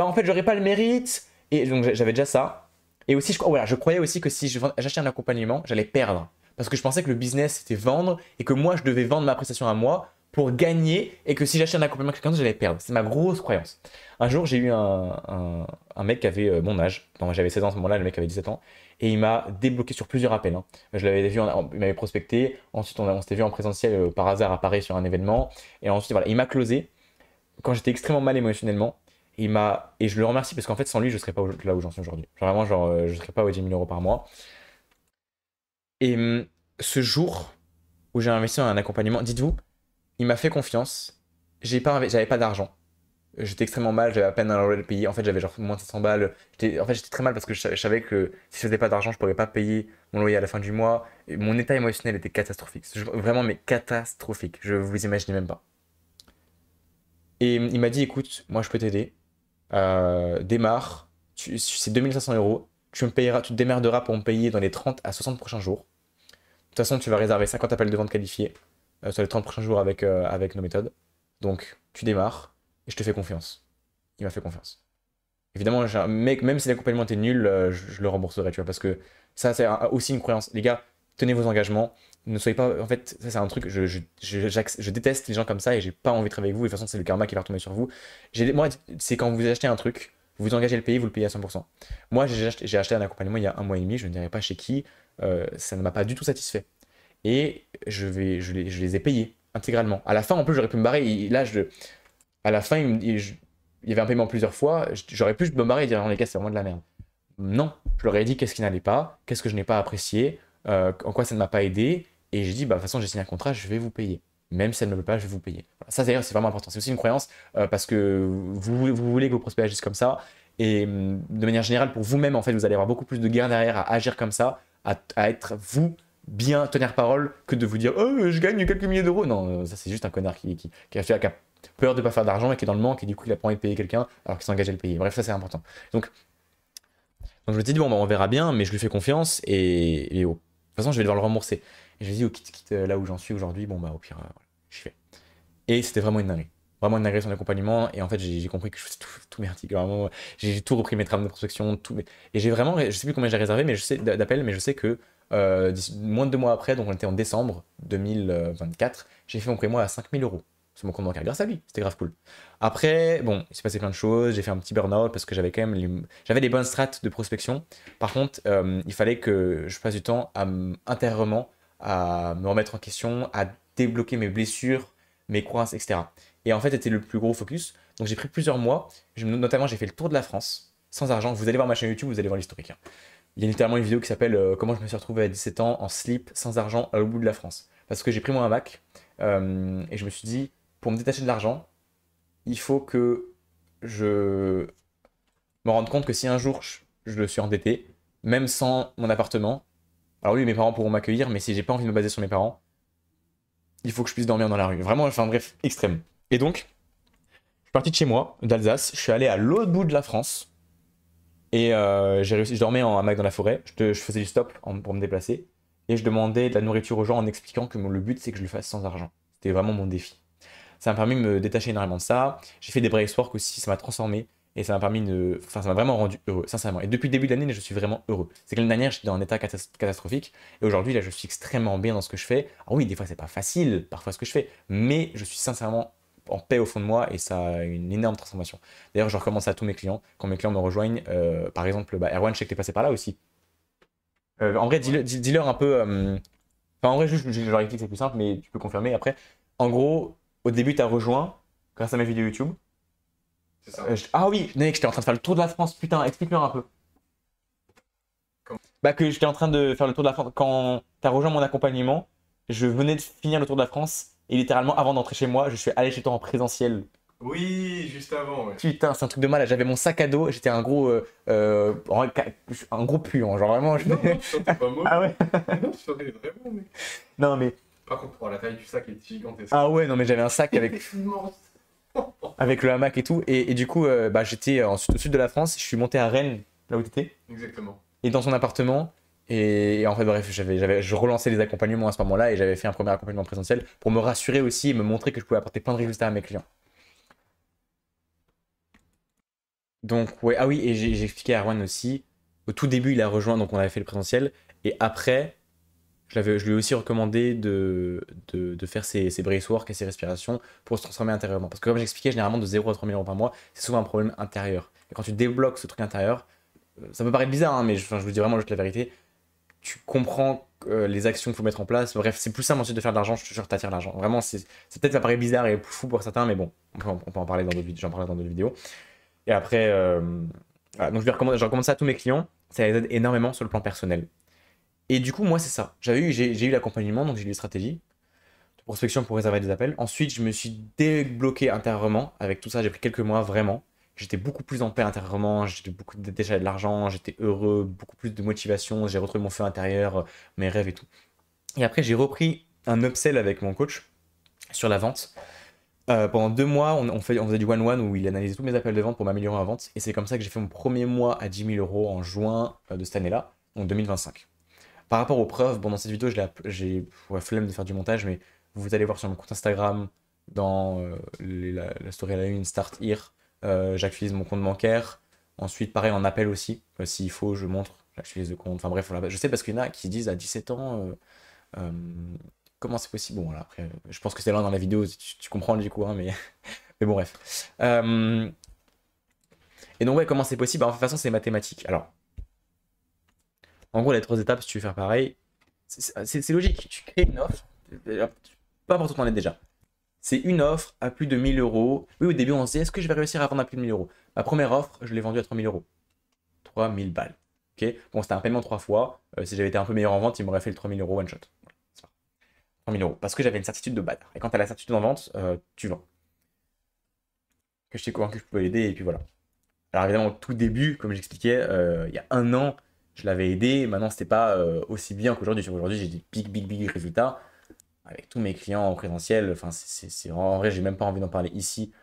en fait, j'aurais pas le mérite. Et donc, j'avais déjà ça. Et aussi, voilà, je croyais aussi que si j'achetais un accompagnement, j'allais perdre. Parce que je pensais que le business, c'était vendre et que moi, je devais vendre ma prestation à moi pour gagner et que si j'achetais un accompagnement à quelqu'un d'autre, j'allais perdre. C'est ma grosse croyance. Un jour, j'ai eu un mec qui avait mon âge. J'avais 16 ans à ce moment-là, le mec avait 17 ans. Et il m'a débloqué sur plusieurs appels. Hein. Je l'avais vu, il m'avait prospecté. Ensuite, on s'était vu en présentiel par hasard à Paris sur un événement. Et ensuite, voilà, il m'a closé quand j'étais extrêmement mal émotionnellement. Et je le remercie parce qu'en fait, sans lui, je ne serais pas là où j'en suis aujourd'hui. Vraiment, je ne serais pas aux 10 000 euros par mois. Et ce jour où j'ai investi dans un accompagnement, dites-vous, il m'a fait confiance. J'avais pas d'argent. J'étais extrêmement mal, j'avais à peine un loyer de payer. En fait, j'avais genre moins de 700 balles. En fait, j'étais très mal parce que je savais que si je faisais pas d'argent, je pourrais pas payer mon loyer à la fin du mois. Et mon état émotionnel était catastrophique. Vraiment, mais catastrophique. Je vous imaginez même pas. Et il m'a dit, écoute, moi je peux t'aider. Démarre. C'est 2500 euros. Tu te démerderas pour me payer dans les 30 à 60 prochains jours. De toute façon, tu vas réserver 50 appels de vente qualifiés sur les 30 prochains jours avec nos méthodes. Donc, tu démarres et je te fais confiance. Il m'a fait confiance. Évidemment, mec, même si l'accompagnement était nul, je le rembourserai, tu vois, parce que ça, c'est aussi une croyance. Les gars, tenez vos engagements. Ne soyez pas. En fait, ça, c'est un truc. Je déteste les gens comme ça et j'ai pas envie de travailler avec vous. Et de toute façon, c'est le karma qui va retomber sur vous. Moi, c'est quand vous achetez un truc, vous vous engagez à le payer, vous le payez à 100%. Moi, j'ai acheté un accompagnement il y a un mois et demi, je ne dirais pas chez qui. Ça ne m'a pas du tout satisfait. Et je les ai payés intégralement. À la fin, en plus, j'aurais pu me barrer. À la fin, il y avait un paiement plusieurs fois. J'aurais pu me barrer et dire, non, les gars, c'est vraiment de la merde. Non, je leur ai dit qu'est-ce qui n'allait pas, qu'est-ce que je n'ai pas apprécié, en quoi ça ne m'a pas aidé. Et j'ai dit, bah, de toute façon, j'ai signé un contrat, je vais vous payer. Même si ça ne me plaît pas, je vais vous payer. Voilà. Ça, d'ailleurs, c'est vraiment important. C'est aussi une croyance parce que vous voulez que vos prospects agissent comme ça. Et de manière générale, pour vous-même, en fait, vous allez avoir beaucoup plus de gains derrière à agir comme ça, à être vous bien tenir parole que de vous dire oh je gagne quelques milliers d'euros. Non, ça c'est juste un connard qui a peur de ne pas faire d'argent et qui est dans le manque et du coup il a pas envie de payer quelqu'un alors qu'il s'est engagé à le payer. Bref, ça c'est important. Donc je me dis bon bah, on verra bien, mais je lui fais confiance et de toute façon je vais devoir le rembourser. Et je lui ai dit oh, quitte là où j'en suis aujourd'hui, bon bah au pire voilà, je fais. Et c'était vraiment une dinguerie. Vraiment une dinguerie son accompagnement et en fait j'ai compris que je faisais tout merdique. Vraiment, j'ai tout repris mes trames de prospection, et j'ai vraiment, je sais plus combien j'ai réservé mais je sais d'appels, mais je sais que moins de 2 mois après, donc on était en décembre 2024, j'ai fait mon premier mois à 5000 euros sur mon compte bancaire grâce à lui, c'était grave cool. Après, bon, il s'est passé plein de choses, j'ai fait un petit burn-out parce que j'avais quand même j'avais des bonnes strates de prospection. Par contre, il fallait que je passe du temps intérieurement à me remettre en question, à débloquer mes blessures, mes croyances, etc. Et en fait, c'était le plus gros focus. Donc j'ai pris plusieurs mois, notamment j'ai fait le tour de la France sans argent. Vous allez voir ma chaîne YouTube, vous allez voir l'historique. Hein. Il y a littéralement une vidéo qui s'appelle Comment je me suis retrouvé à 17 ans en slip, sans argent, à l'autre bout de la France. Parce que j'ai pris moi un bac et je me suis dit, pour me détacher de l'argent, il faut que je me rende compte que si un jour je suis endetté, même sans mon appartement, alors oui, mes parents pourront m'accueillir, mais si j'ai pas envie de me baser sur mes parents, il faut que je puisse dormir dans la rue. Vraiment, enfin bref, extrême. Et donc, je suis parti de chez moi, d'Alsace, je suis allé à l'autre bout de la France. Et j'ai réussi, je dormais en hamac dans la forêt, je faisais du stop pour me déplacer, et je demandais de la nourriture aux gens en expliquant que le but c'est que je le fasse sans argent. C'était vraiment mon défi. Ça m'a permis de me détacher énormément de ça. J'ai fait des bracework aussi, ça m'a transformé. Et ça m'a permis de. Enfin, ça m'a vraiment rendu heureux, sincèrement. Et depuis le début de l'année, je suis vraiment heureux. C'est que l'année dernière, j'étais dans un état catastrophique. Et aujourd'hui, là, je suis extrêmement bien dans ce que je fais. Alors oui, des fois, c'est pas facile, parfois, ce que je fais. Mais je suis sincèrement en paix au fond de moi et ça a une énorme transformation. D'ailleurs, je recommence à tous mes clients. Quand mes clients me rejoignent, par exemple, bah, Erwan, je sais que t'es passé par là aussi. En vrai,
Ouais,
dis-leur un peu. Enfin, en vrai, juste, je leur explique que c'est plus simple, mais tu peux confirmer après. En gros, au début, tu as rejoint grâce à mes vidéos YouTube.
c'est ça.
Ah oui, mec, j'étais en train de faire le tour de la France. Putain, explique-leur un peu.
Comment?
Bah, que j'étais en train de faire le tour de la France. Quand tu as rejoint mon accompagnement, je venais de finir le tour de la France. Et littéralement, avant d'entrer chez moi, je suis allé chez toi en présentiel.
Oui, juste avant, ouais.
Putain, c'est un truc de malade. J'avais mon sac à dos. J'étais un gros puant. Genre vraiment.
Non, non, tu sentais pas
Ah
mauvais.
ouais?
Non, tu sentais vraiment, mec.
Non, mais.
Par contre, pour la taille du sac est gigantesque.
Ah ouais, non, mais j'avais un sac avec.
Immense.
Avec le hamac et tout. Et du coup, bah, j'étais au sud de la France. Je suis monté à Rennes, là où tu étais,
Exactement.
et dans son appartement. Et en fait, bref, je relançais les accompagnements à ce moment-là et j'avais fait un premier accompagnement présentiel pour me rassurer aussi et me montrer que je pouvais apporter plein de résultats à mes clients. Donc, ouais, ah oui, et j'ai expliqué à Erwan aussi. Au tout début, il a rejoint, donc on avait fait le présentiel. Et après, je lui ai aussi recommandé de faire ses bracework et ses respirations pour se transformer intérieurement. Parce que comme j'expliquais, généralement de 0 à 3 000 euros par mois, c'est souvent un problème intérieur. Et quand tu débloques ce truc intérieur, ça peut paraître bizarre, hein, mais enfin, je vous dis vraiment juste la vérité, tu comprends les actions qu'il faut mettre en place. Bref, c'est plus simple ensuite de faire de l'argent, je te jure, t'attires l'argent. Vraiment, c'est peut-être ça paraît bizarre et fou pour certains, mais bon, on peut en parler dans d'autres vidéos, j'en parlerai dans d'autres vidéos. Et après, voilà, donc je recommande ça à tous mes clients, ça les aide énormément sur le plan personnel. Et du coup, moi, c'est ça. J'ai eu l'accompagnement, donc j'ai eu les stratégies de prospection pour réserver des appels. Ensuite, je me suis débloqué intérieurement. Avec tout ça, j'ai pris quelques mois vraiment. J'étais beaucoup plus en paix intérieurement, j'étais beaucoup déjà de l'argent, j'étais heureux, beaucoup plus de motivation, j'ai retrouvé mon feu intérieur, mes rêves et tout. Et après, j'ai repris un upsell avec mon coach sur la vente. Pendant 2 mois, on faisait du one-one où il analysait tous mes appels de vente pour m'améliorer en vente. Et c'est comme ça que j'ai fait mon premier mois à 10 000 euros en juin de cette année-là, donc 2025. Par rapport aux preuves, bon, dans cette vidéo, j'ai ouais, flemme de faire du montage, mais vous allez voir sur mon compte Instagram, dans la story à la une, Start Here, j'actualise mon compte bancaire. Ensuite, pareil, en appel aussi, s'il faut, je montre, j'actualise le compte. Enfin bref, voilà. Je sais parce qu'il y en a qui disent à 17 ans, euh, comment c'est possible? Bon, voilà, après, je pense que c'est là dans la vidéo, tu comprends du coup, hein, mais, mais bon, bref. Et donc, ouais, comment c'est possible? Bah, de toute façon, c'est mathématique. Alors, en gros, les 3 étapes, si tu veux faire pareil, c'est logique. Tu crées une offre, peu importe où tu en es déjà. C'est une offre à plus de 1000 euros. Oui, au début, on se dit, est-ce que je vais réussir à vendre à plus de 1000 euros? Ma première offre, je l'ai vendue à 3000 euros. 3000 balles. Ok. Bon, c'était un paiement 3 fois. Si j'avais été un peu meilleur en vente, il m'aurait fait le 3000 euros one shot. Voilà, c'est parti. 3000 euros. Parce que j'avais une certitude de bâtard. Et quand tu as la certitude en vente, tu vends. Que je t'ai convaincu que je pouvais l'aider, et puis voilà. Alors évidemment, au tout début, comme j'expliquais, il y a un an, je l'avais aidé. Maintenant, c'était pas aussi bien qu'aujourd'hui. Aujourd'hui, j'ai des big résultats avec tous mes clients en présentiel. Enfin, en vrai, j'ai même pas envie d'en parler ici.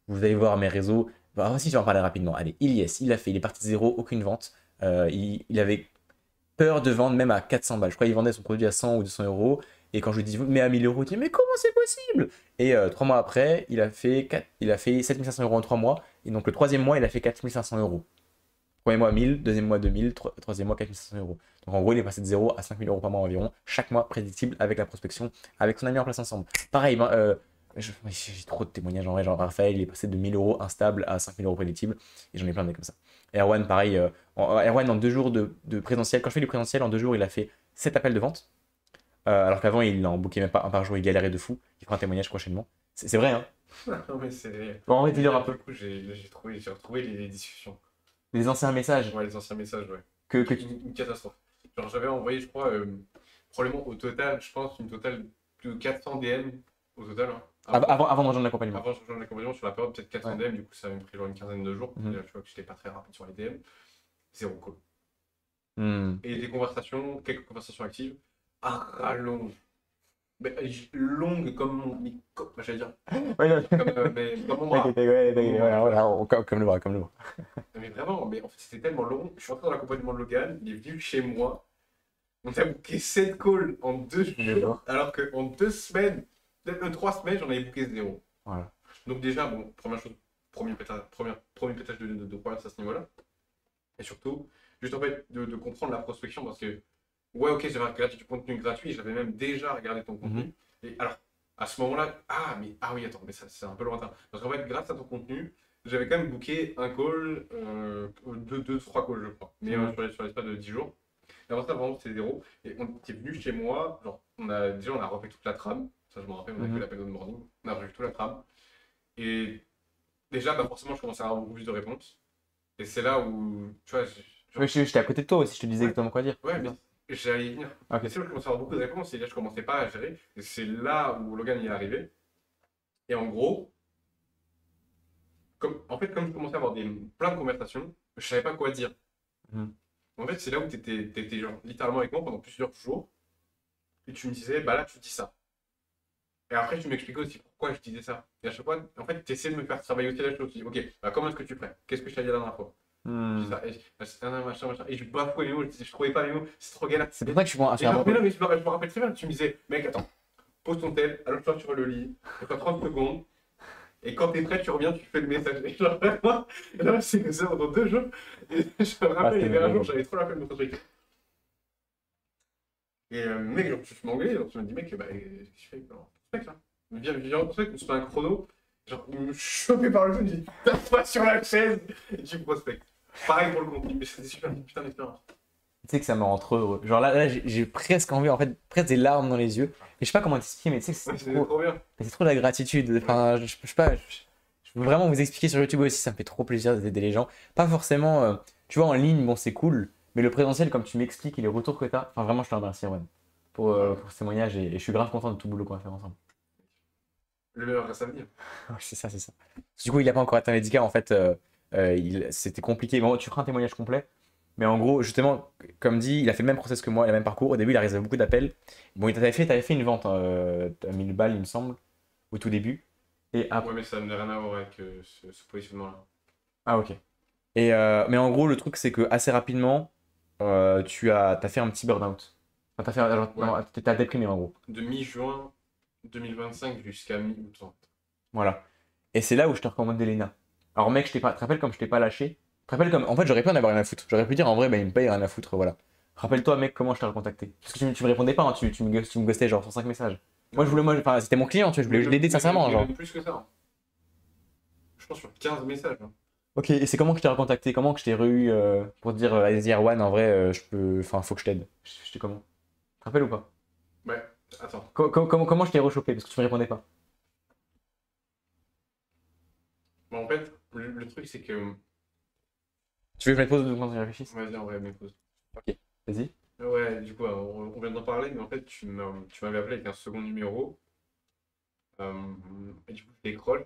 Vous allez voir mes réseaux. Bah, si, je vais en parler rapidement. Allez, Ilyes, il a fait, il est parti de zéro, aucune vente. Il avait peur de vendre même à 400 balles. Je crois qu'il vendait son produit à 100 ou 200 euros. Et quand je lui dis, mais à 1000 euros, il dit, mais comment c'est possible? Et 3 mois après, il a fait 7500 euros en 3 mois. Et donc le troisième mois, il a fait 4500 euros. Premier mois 1000, deuxième mois 2000, troisième mois 4500 euros. Donc en gros, il est passé de 0 à 5000 euros par mois environ, chaque mois prédictible avec la prospection, avec son ami en place ensemble. Pareil, ben, j'ai trop de témoignages en vrai. Genre Raphaël, il est passé de 1000 euros instable à 5000 euros prédictible. Et j'en ai plein de mecs comme ça. Erwan, pareil. Erwan, en 2 jours de présentiel, quand je fais du présentiel, en 2 jours, il a fait 7 appels de vente. Alors qu'avant, il en bouquait même pas un par jour, il galérait de fou. Il fera un témoignage prochainement. C'est vrai, hein?
Non, mais c'est.
Bon, en vrai, dis-leur un peu.
Du coup, j'ai retrouvé les discussions.
Les anciens messages
Ouais, les anciens messages, ouais.
que tu.
Une catastrophe. Genre, j'avais envoyé, je crois, probablement au total, je pense, une totale de 400 DM au total. Hein.
Avant de rejoindre l'accompagnement.
Avant, je rejoins l'accompagnement sur la période, peut-être 400
Ouais.
DM, du coup, ça m'a pris genre une quinzaine de jours.
Mhm.
Et là, tu vois que j'étais pas très rapide sur les DM. Zéro call.
Hmm.
Et des conversations, quelques conversations actives, à rallonge. Mais longue comme mon. J'allais dire.
Ouais, non.
Comme mon bras.
T'inquiète, ouais, comme le bras, comme le bras.
Mais vraiment, mais en fait, c'était tellement long. Je suis rentré dans l'accompagnement de Logan, il est venu chez moi. On a booké 7 calls en 2 jours, alors qu'en 2 semaines, peut-être 3 semaines, j'en avais booké 0.
Voilà.
Donc déjà, bon, première chose, premier pétage de problème à ce niveau-là. Et surtout, juste en fait, de comprendre la prospection parce que, ouais, ok, j'avais regardé du contenu gratuit, j'avais même déjà regardé ton
Mhm.
contenu. Et alors, à ce moment-là, ah oui, attends, mais ça, c'est un peu lointain. Parce qu'en fait, grâce à ton contenu, j'avais quand même booké un call, trois calls, je crois, mais
Mhm.
sur l'espace de 10 jours. Et avant ça, vraiment, c'était zéro. Et on était venu chez moi, genre, déjà, on a refait toute la trame. Ça, je me rappelle, on a fait
Mhm.
l'appel de morning. On a refait toute la trame. Et déjà, bah, forcément, je commençais à avoir beaucoup plus de réponses. Et c'est là où, tu vois,
Oui,
genre,
j'étais à côté de toi aussi, je te disais
ouais,
exactement quoi dire.
ouais,
C'est
mais
ça.
j'allais y venir.
Ok.
Mais c'est là où je commençais à avoir beaucoup de réponses, et là, je commençais pas à gérer. Et c'est là où Logan y est arrivé. Et en gros, en fait, comme je commençais à avoir plein de conversations, je savais pas quoi dire.
Mhm.
En fait, c'est là où tu étais, genre, littéralement avec moi pendant plusieurs jours, et tu me disais, bah là, tu dis ça. Et après, tu m'expliquais aussi pourquoi je disais ça. Et à chaque fois, en fait, tu essaies de me faire travailler aussi la chose. Tu dis, ok, bah comment est-ce que tu ferais? Qu'est-ce que je t'ai dit la dernière fois? Je dis
Hmm.
ça, c'est un machin, machin. Et je bafouais les mots, je trouvais pas les mots, c'est trop galère.
C'est pour ça que
Et genre, mais non, mais je me rappelle très bien, tu me disais, mec, attends, pose ton tel, allonge-toi sur le lit, fais 30 secondes, et quand t'es prêt, tu reviens, tu fais le message. Et genre, vraiment, là, c'est que ça pendant 2 jours. Et je me
Ah,
rappelle, il y
c'était
avait un jour,
horrible.
j'avais trop la flemme de ce truc. Et mec, genre, tu m'engueulais, genre, tu me dis, mec, bah, qu'est-ce que je fais? Alors, mec, là, viens, pour ça qu'on se fait un chrono. Genre, il me chopait par le jeu, il me dit, tape-toi sur la chaise, et tu prospectes. Pareil pour le contenu, mais c'était super, putain d'expérience.
Tu sais que ça me rend trop heureux. Genre là, j'ai presque envie, en fait, presque des larmes dans les yeux. Et je sais pas comment t'expliquer, mais tu sais que
Ouais,
c'est
c'était
trop,
trop bien.
c'est trop de la gratitude.
Ouais.
Enfin, je sais pas, je veux vraiment vous expliquer sur YouTube aussi, ça me fait trop plaisir d'aider les gens. Pas forcément, tu vois, en ligne, bon, c'est cool, mais le présentiel, comme tu m'expliques et les retours que t'as, enfin, vraiment, je te remercie, Erwan,
Voilà.
pour ce témoignage et je suis grave content de tout le boulot qu'on va faire ensemble.
Le meilleur reste à venir.
Ouais, c'est ça, c'est ça. Du coup, il n'a pas encore atteint les 10K, en fait, c'était compliqué. Bon, tu feras un témoignage complet. Mais en gros, justement, comme dit, il a fait le même process que moi, le même parcours. Au début, il a réalisé beaucoup d'appels. Bon, t'avais fait une vente à 1000 balles, il me semble, au tout début. Et
Ouais,
après.
mais ça n'a rien à voir avec ce positionnement-là.
Ah, ok. Mais en gros, le truc, c'est que assez rapidement, t'as fait un petit burn-out. Enfin, genre,
Ouais.
non, t'as déprimé, en gros.
De mi-juin 2025 jusqu'à mi-août.
Voilà. Et c'est là où je te recommande Elena. Alors, mec, je t'ai pas. Tu te rappelles comme je t'ai pas lâché? Tu te rappelles comme. En fait, j'aurais pu en avoir rien à foutre. J'aurais pu dire en vrai, bah, il me paye rien à foutre, voilà. Rappelle-toi, mec, comment je t'ai recontacté. Parce que tu me répondais pas, hein, tu me ghostais genre sur 5 messages. Moi, je
Non,
voulais, enfin, c'était mon client, tu vois, je voulais l'aider sincèrement,
mais
genre.
même plus que ça, hein. Je pense sur 15 messages, hein.
Ok, et c'est comment que je t'ai recontacté? Comment que je t'ai re-eu pour te dire, allez-y, Erwan, en vrai, je peux. Enfin, faut que je t'aide. Je t'ai comment? Tu te rappelles ou pas?
Ouais, attends.
Comment je t'ai rechopé? Parce que tu me répondais pas.
Bah, en fait, le truc, c'est que.
Tu veux que je me pose 2 secondes que je réfléchisse?
Vas-y, en vrai, mais pause.
Ok, vas-y.
Ouais, du coup, on vient d'en parler, mais en fait, tu m'avais appelé avec un second numéro. Et du coup, je décroche.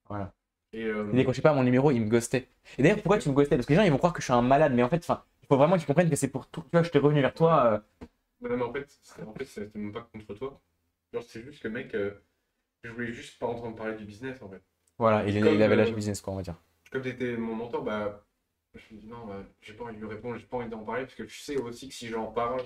Voilà.
Et
Il décrochait pas mon numéro, il me ghostait. Et d'ailleurs, pourquoi tu me ghostais? Parce que les gens ils vont croire que je suis un malade, mais en fait, enfin, il faut vraiment qu'ils comprennent que c'est pour tout. Tu vois, je t'ai revenu vers
ouais.
toi.
Mais non, mais en fait, c'était même pas contre toi. Genre, c'est juste que, mec, je voulais juste pas entendre parler du business, en fait.
Voilà,
Et
il avait lâché le business, quoi, on va dire.
comme tu étais mon mentor, bah, je me dis non, bah, j'ai pas envie de lui répondre, j'ai pas envie d'en parler, parce que je sais aussi que si j'en parle,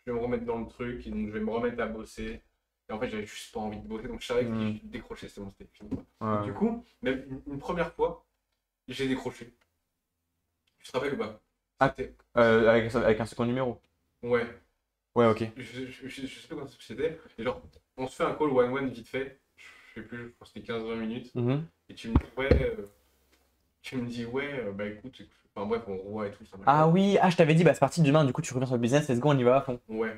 je vais me remettre dans le truc, et donc je vais me remettre à bosser. Et en fait, j'avais juste pas envie de bosser, donc je savais que si
Hmm,
je décrochais, c'est bon, c'était fini, quoi. Donc du
ouais.
coup, même une première fois, j'ai décroché. Tu te rappelles ou pas?
Ah,
C'était.
avec un second numéro.
Ouais.
Ouais, ok.
Je sais pas quand c'était. Et genre, on se fait un call one-one vite fait. Je sais plus, je pense que c'était 15-20 minutes.
Mhm.
Et tu me dis, ouais, bah écoute, enfin bref, on revoit et tout, ça
Ah
machin.
oui, ah, je t'avais dit, bah c'est parti demain, du coup, tu reviens sur le business, let's go, on y va à fond.
Ouais,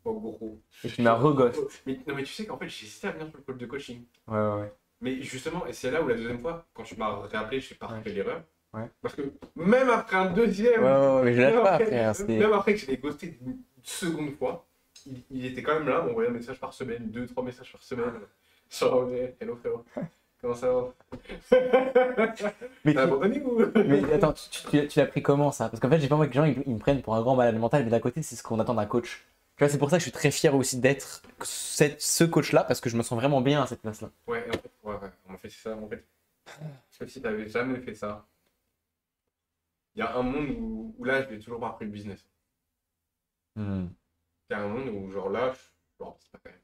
en gros.
Et tu m'as reghost.
Mais, non, mais tu sais qu'en fait, j'ai hésité à venir sur le call de coaching.
Ouais, ouais,
Mais justement, et c'est là où la deuxième fois, quand tu m'as réappelé, j'ai pas
ouais.
fait l'erreur.
Ouais,
Parce que même après un
ouais,
deuxième,
ouais, mais je
même
lâche pas,
après,
frère. C'était.
même après que je l'ai ghosté une seconde fois, il était quand même là, m'envoyait un message par semaine, deux, trois messages par semaine. Genre, ouais, hello frérot, comment ça va?
Mais,
T'as abandonné ou?
mais attends, tu l'as pris comment ça? Parce qu'en fait, j'ai pas envie que les gens ils me prennent pour un grand malade mental, mais d'un côté, c'est ce qu'on attend d'un coach. Tu vois, c'est pour ça que je suis très fier aussi d'être ce coach-là, parce que je me sens vraiment bien à cette place-là.
Ouais, et en fait, ouais, on m'a fait ça, en fait. Parce que si t'avais jamais fait ça, il y a un monde où là, je n'ai toujours pas appris le business.
Hmm.
Il y a un monde où, genre là, je le remplace pas quand même.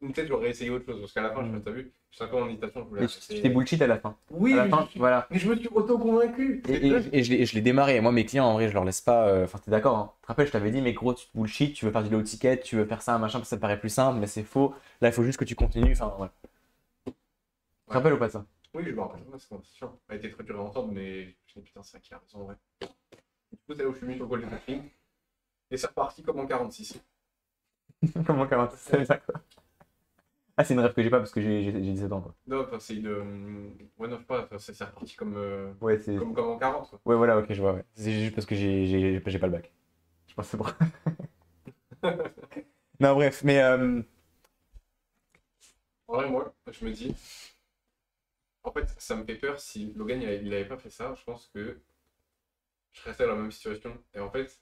Peut-être j'aurais essayé autre chose, parce qu'à la fin,
Mm.
t'as vu, j'étais encore en hésitation, je voulais
Et tu t'es
arrêter.
bullshit à la fin. À
Oui,
la fin, voilà.
mais je me suis auto-convaincu.
Et,
C'est dingue.
je l'ai démarré. Moi, mes clients, en vrai, je leur laisse pas. Enfin, t'es d'accord, hein. Tu te rappelles, je t'avais dit, mais gros, tu te bullshit, tu veux faire du low ticket, tu veux faire ça, un machin, parce que ça te paraît plus simple, mais c'est faux. Là, il faut juste que tu continues. Enfin, voilà. Tu te
Ouais.
rappelles ou pas de ça?
Oui, je me rappelle de cette conversation. Elle a été très dure à entendre, mais je me suis dit, putain, c'est vrai qu'il a raison, ouais. Du coup, c'est là où je suis mis sur le Golden Touching. Et c'est reparti comme en 46.
Comment 40? C'est ça, quoi. Ah, c'est une rêve que j'ai pas parce que j'ai 17 ans, quoi.
Non, enfin, c'est une. Ouais, non, je sais pas, enfin, c'est reparti comme,
Ouais, c'est.
comme en 40, quoi.
Ouais, voilà, ok, je vois, ouais. C'est juste parce que j'ai pas le bac. Je pense que c'est pour. Non, bref, mais.
En vrai, moi, je me dis, en fait, ça me fait peur si Logan il avait pas fait ça. Je pense que je restais dans la même situation. Et en fait,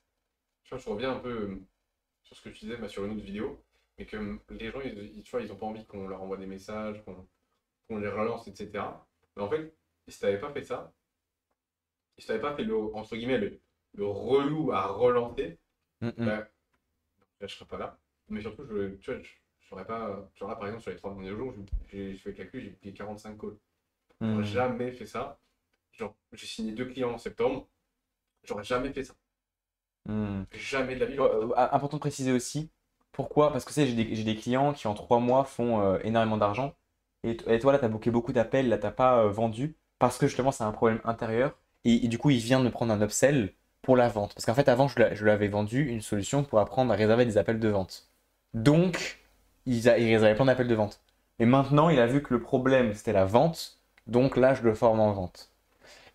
je reviens un peu sur ce que tu disais bah, sur une autre vidéo, mais que les gens, tu vois, ils ont pas envie qu'on leur envoie des messages, qu'on les relance, etc. Mais en fait, si t'avais pas fait ça, si t'avais pas fait le, entre guillemets, le relou à relancer,
mm, mm,
bah, là, je serais pas là. Mais surtout, tu vois, je serais pas. Genre là, par exemple, sur les 30 derniers jours, j'ai fait le calcul, j'ai booké 45 calls. J'aurais
mm.
jamais fait ça. Genre, j'ai signé 2 clients en septembre, j'aurais jamais fait ça.
Hmm.
Jamais de la vie, j'aurais fait ça.
Important de préciser aussi, pourquoi? Parce que tu sais, j'ai des clients qui en 3 mois font énormément d'argent. Et toi, là, tu as booké beaucoup d'appels, là, t'as pas vendu, parce que justement, c'est un problème intérieur. Et du coup, il vient de me prendre un upsell pour la vente. Parce qu'en fait, avant, je lui avais vendu une solution pour apprendre à réserver des appels de vente. Donc, il réservait plein d'appels de vente. Et maintenant, il a vu que le problème, c'était la vente. Donc là, je le forme en vente.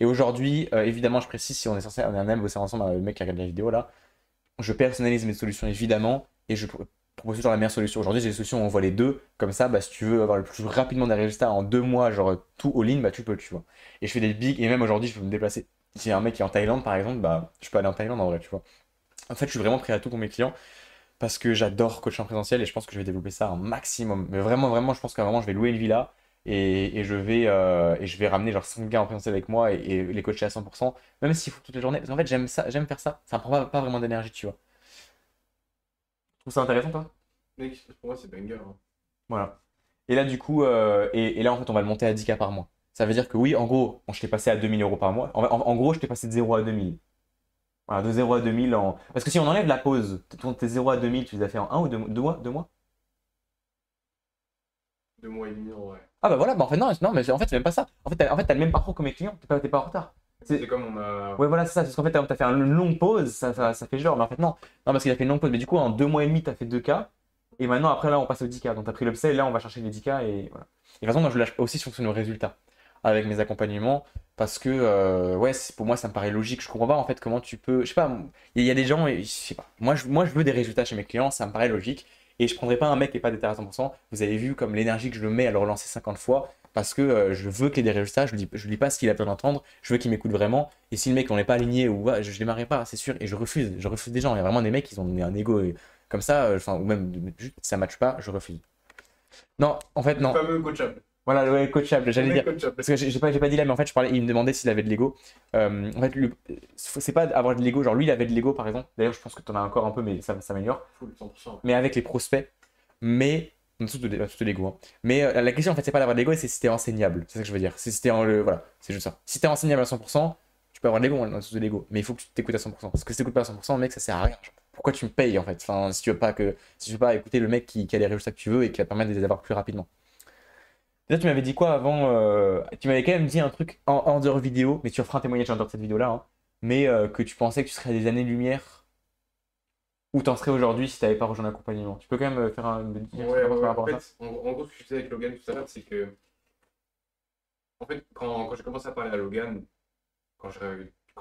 Et aujourd'hui, évidemment, je précise, si on est censé, on est même bosser ensemble, le mec qui regarde la vidéo là, je personnalise mes solutions évidemment et je propose toujours la meilleure solution. Aujourd'hui, j'ai des solutions où on voit les deux. Comme ça, bah, si tu veux avoir le plus rapidement des résultats en 2 mois, genre tout all-in, bah, tu peux, tu vois. Et je fais des bigs, et même aujourd'hui, je peux me déplacer. Si y a un mec qui est en Thaïlande, par exemple, bah, je peux aller en Thaïlande en vrai, tu vois. En fait, je suis vraiment prêt à tout pour mes clients parce que j'adore coacher en présentiel et je pense que je vais développer ça un maximum. Mais vraiment, vraiment, je pense qu'à un moment, je vais louer une villa et je vais ramener genre 5 gars en présentiel avec moi et les coacher à 100%, même s'il faut toute la journée. Parce qu'en fait, j'aime ça, j'aime faire ça. Ça me prend pas vraiment d'énergie, tu vois. Tu trouves ça intéressant, toi?
Mec, pour moi, c'est banger, hein.
Voilà. Et là, du coup, et là, en fait, on va le monter à 10K par mois. Ça veut dire que oui, en gros, je t'ai passé à 2 000 € par mois. En gros, je t'ai passé de 0 à 2 000. Voilà, de 0 à 2 000 en. Parce que si on enlève la pause, tes 0 à 2 000, tu les as fait en un ou 2 mois? 2 mois?
2 mois et demi, en vrai.
Ah bah voilà, bah en fait, non, non mais en fait, c'est même pas ça. T'as le même parcours que mes clients, t'es pas en retard.
C'est comme on a.
Ouais, voilà, c'est ça. Parce qu'en fait, t'as fait une longue pause, ça fait genre. Mais en fait, non. Non, parce qu'il a fait une longue pause. Mais du coup, en 2 mois et demi, t'as fait 2K. Et maintenant, après, là, on passe au 10K. Donc, t'as pris l'upsell, là, on va chercher les 10K. Et voilà. Et de toute façon, moi, je lâche aussi sur nos résultats avec mes accompagnements. Parce que, ouais, pour moi, ça me paraît logique. Je comprends pas, en fait, comment tu peux. Je sais pas, il y a des gens, je sais pas. Moi, je veux des résultats chez mes clients, ça me paraît logique. Et je prendrai pas un mec qui est pas déterré à 100%. Vous avez vu comme l'énergie que je le mets à le relancer 50 fois. Parce que je veux qu'il ait des résultats. Je lui dis pas ce qu'il a besoin d'entendre. Je veux qu'il m'écoute vraiment. Et si le mec on n'est pas aligné ou ouais, je démarrerai pas, c'est sûr. Et je refuse des gens. Il y a vraiment des mecs qui ont un ego comme ça, enfin, ou même juste ça matche pas, je refuse. Non, en fait,
Le
non.
fameux coachable.
Voilà, ouais, coachable,
Le
j'allais dire.
mec coachable.
Parce que j'ai pas dit là, mais en fait, il me demandait s'il avait de l'ego. En fait, c'est pas avoir de l'ego. Genre, lui, il avait de l'ego, par exemple. D'ailleurs, je pense que tu en as encore un peu, mais ça s'améliore.
Full 100%.
Mais avec les prospects. Mais. Tout de l'ego. Hein. Mais la question, en fait, c'est pas d'avoir de l'ego, c'est si t'es enseignable. C'est ça que je veux dire. Si c'était voilà, c'est juste ça. Si t'es enseignable à 100%, tu peux avoir de l'ego en dessous de l'ego. Mais il faut que tu t'écoutes à 100%. Parce que si t'écoutes pas à 100%, mec, ça sert à rien. Genre, pourquoi tu me payes, en fait? Enfin, si tu veux pas écouter le mec qui a les résultats que tu veux et qui va te permettre de les avoir plus rapidement. Déjà, tu m'avais dit quoi avant tu m'avais quand même dit un truc en dehors vidéo, mais tu referas un témoignage en dehors de cette vidéo-là, hein, mais que tu pensais que tu serais à des années-lumière où t'en serais aujourd'hui si t'avais pas rejoint l'accompagnement. Tu peux quand même me dire ce que
Ouais,
t'en
ouais,
penses par
ouais. En
rapport à ça?
fait, en gros, ce que je disais avec Logan tout à l'heure, c'est que. En fait, quand j'ai commencé à parler à Logan, quand je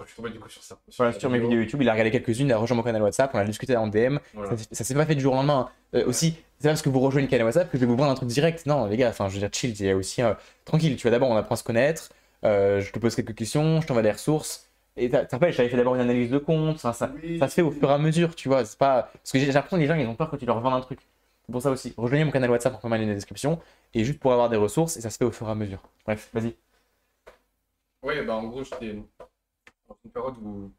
suis tombé du coup sur
Voilà,
sa
sur mes vidéos
vidéo,
YouTube, il a regardé quelques-unes, il a rejoint mon canal WhatsApp, on a discuté en DM.
voilà.
Ça s'est pas fait du jour au lendemain, hein.
Ouais.
Aussi, c'est pas parce que vous rejoignez le canal WhatsApp que je vais vous vendre un truc direct. Non, les gars, enfin, je veux dire, chill, il y a aussi tranquille. Tu vois, d'abord, on apprend à se connaître, je te pose quelques questions, je t'envoie des ressources. Et t'as rappelles, j'avais fait d'abord une analyse de compte, enfin,
Oui.
ça se fait au fur et à mesure, tu vois. C'est pas. Parce que j'ai l'impression que les gens, ils ont peur quand tu leur vends un truc. C'est pour ça aussi. Rejoignez mon canal WhatsApp en dans la description, et juste pour avoir des ressources, et ça se fait au fur et à mesure. Bref, vas-y.
Ouais, bah en gros, j'étais dans une période où.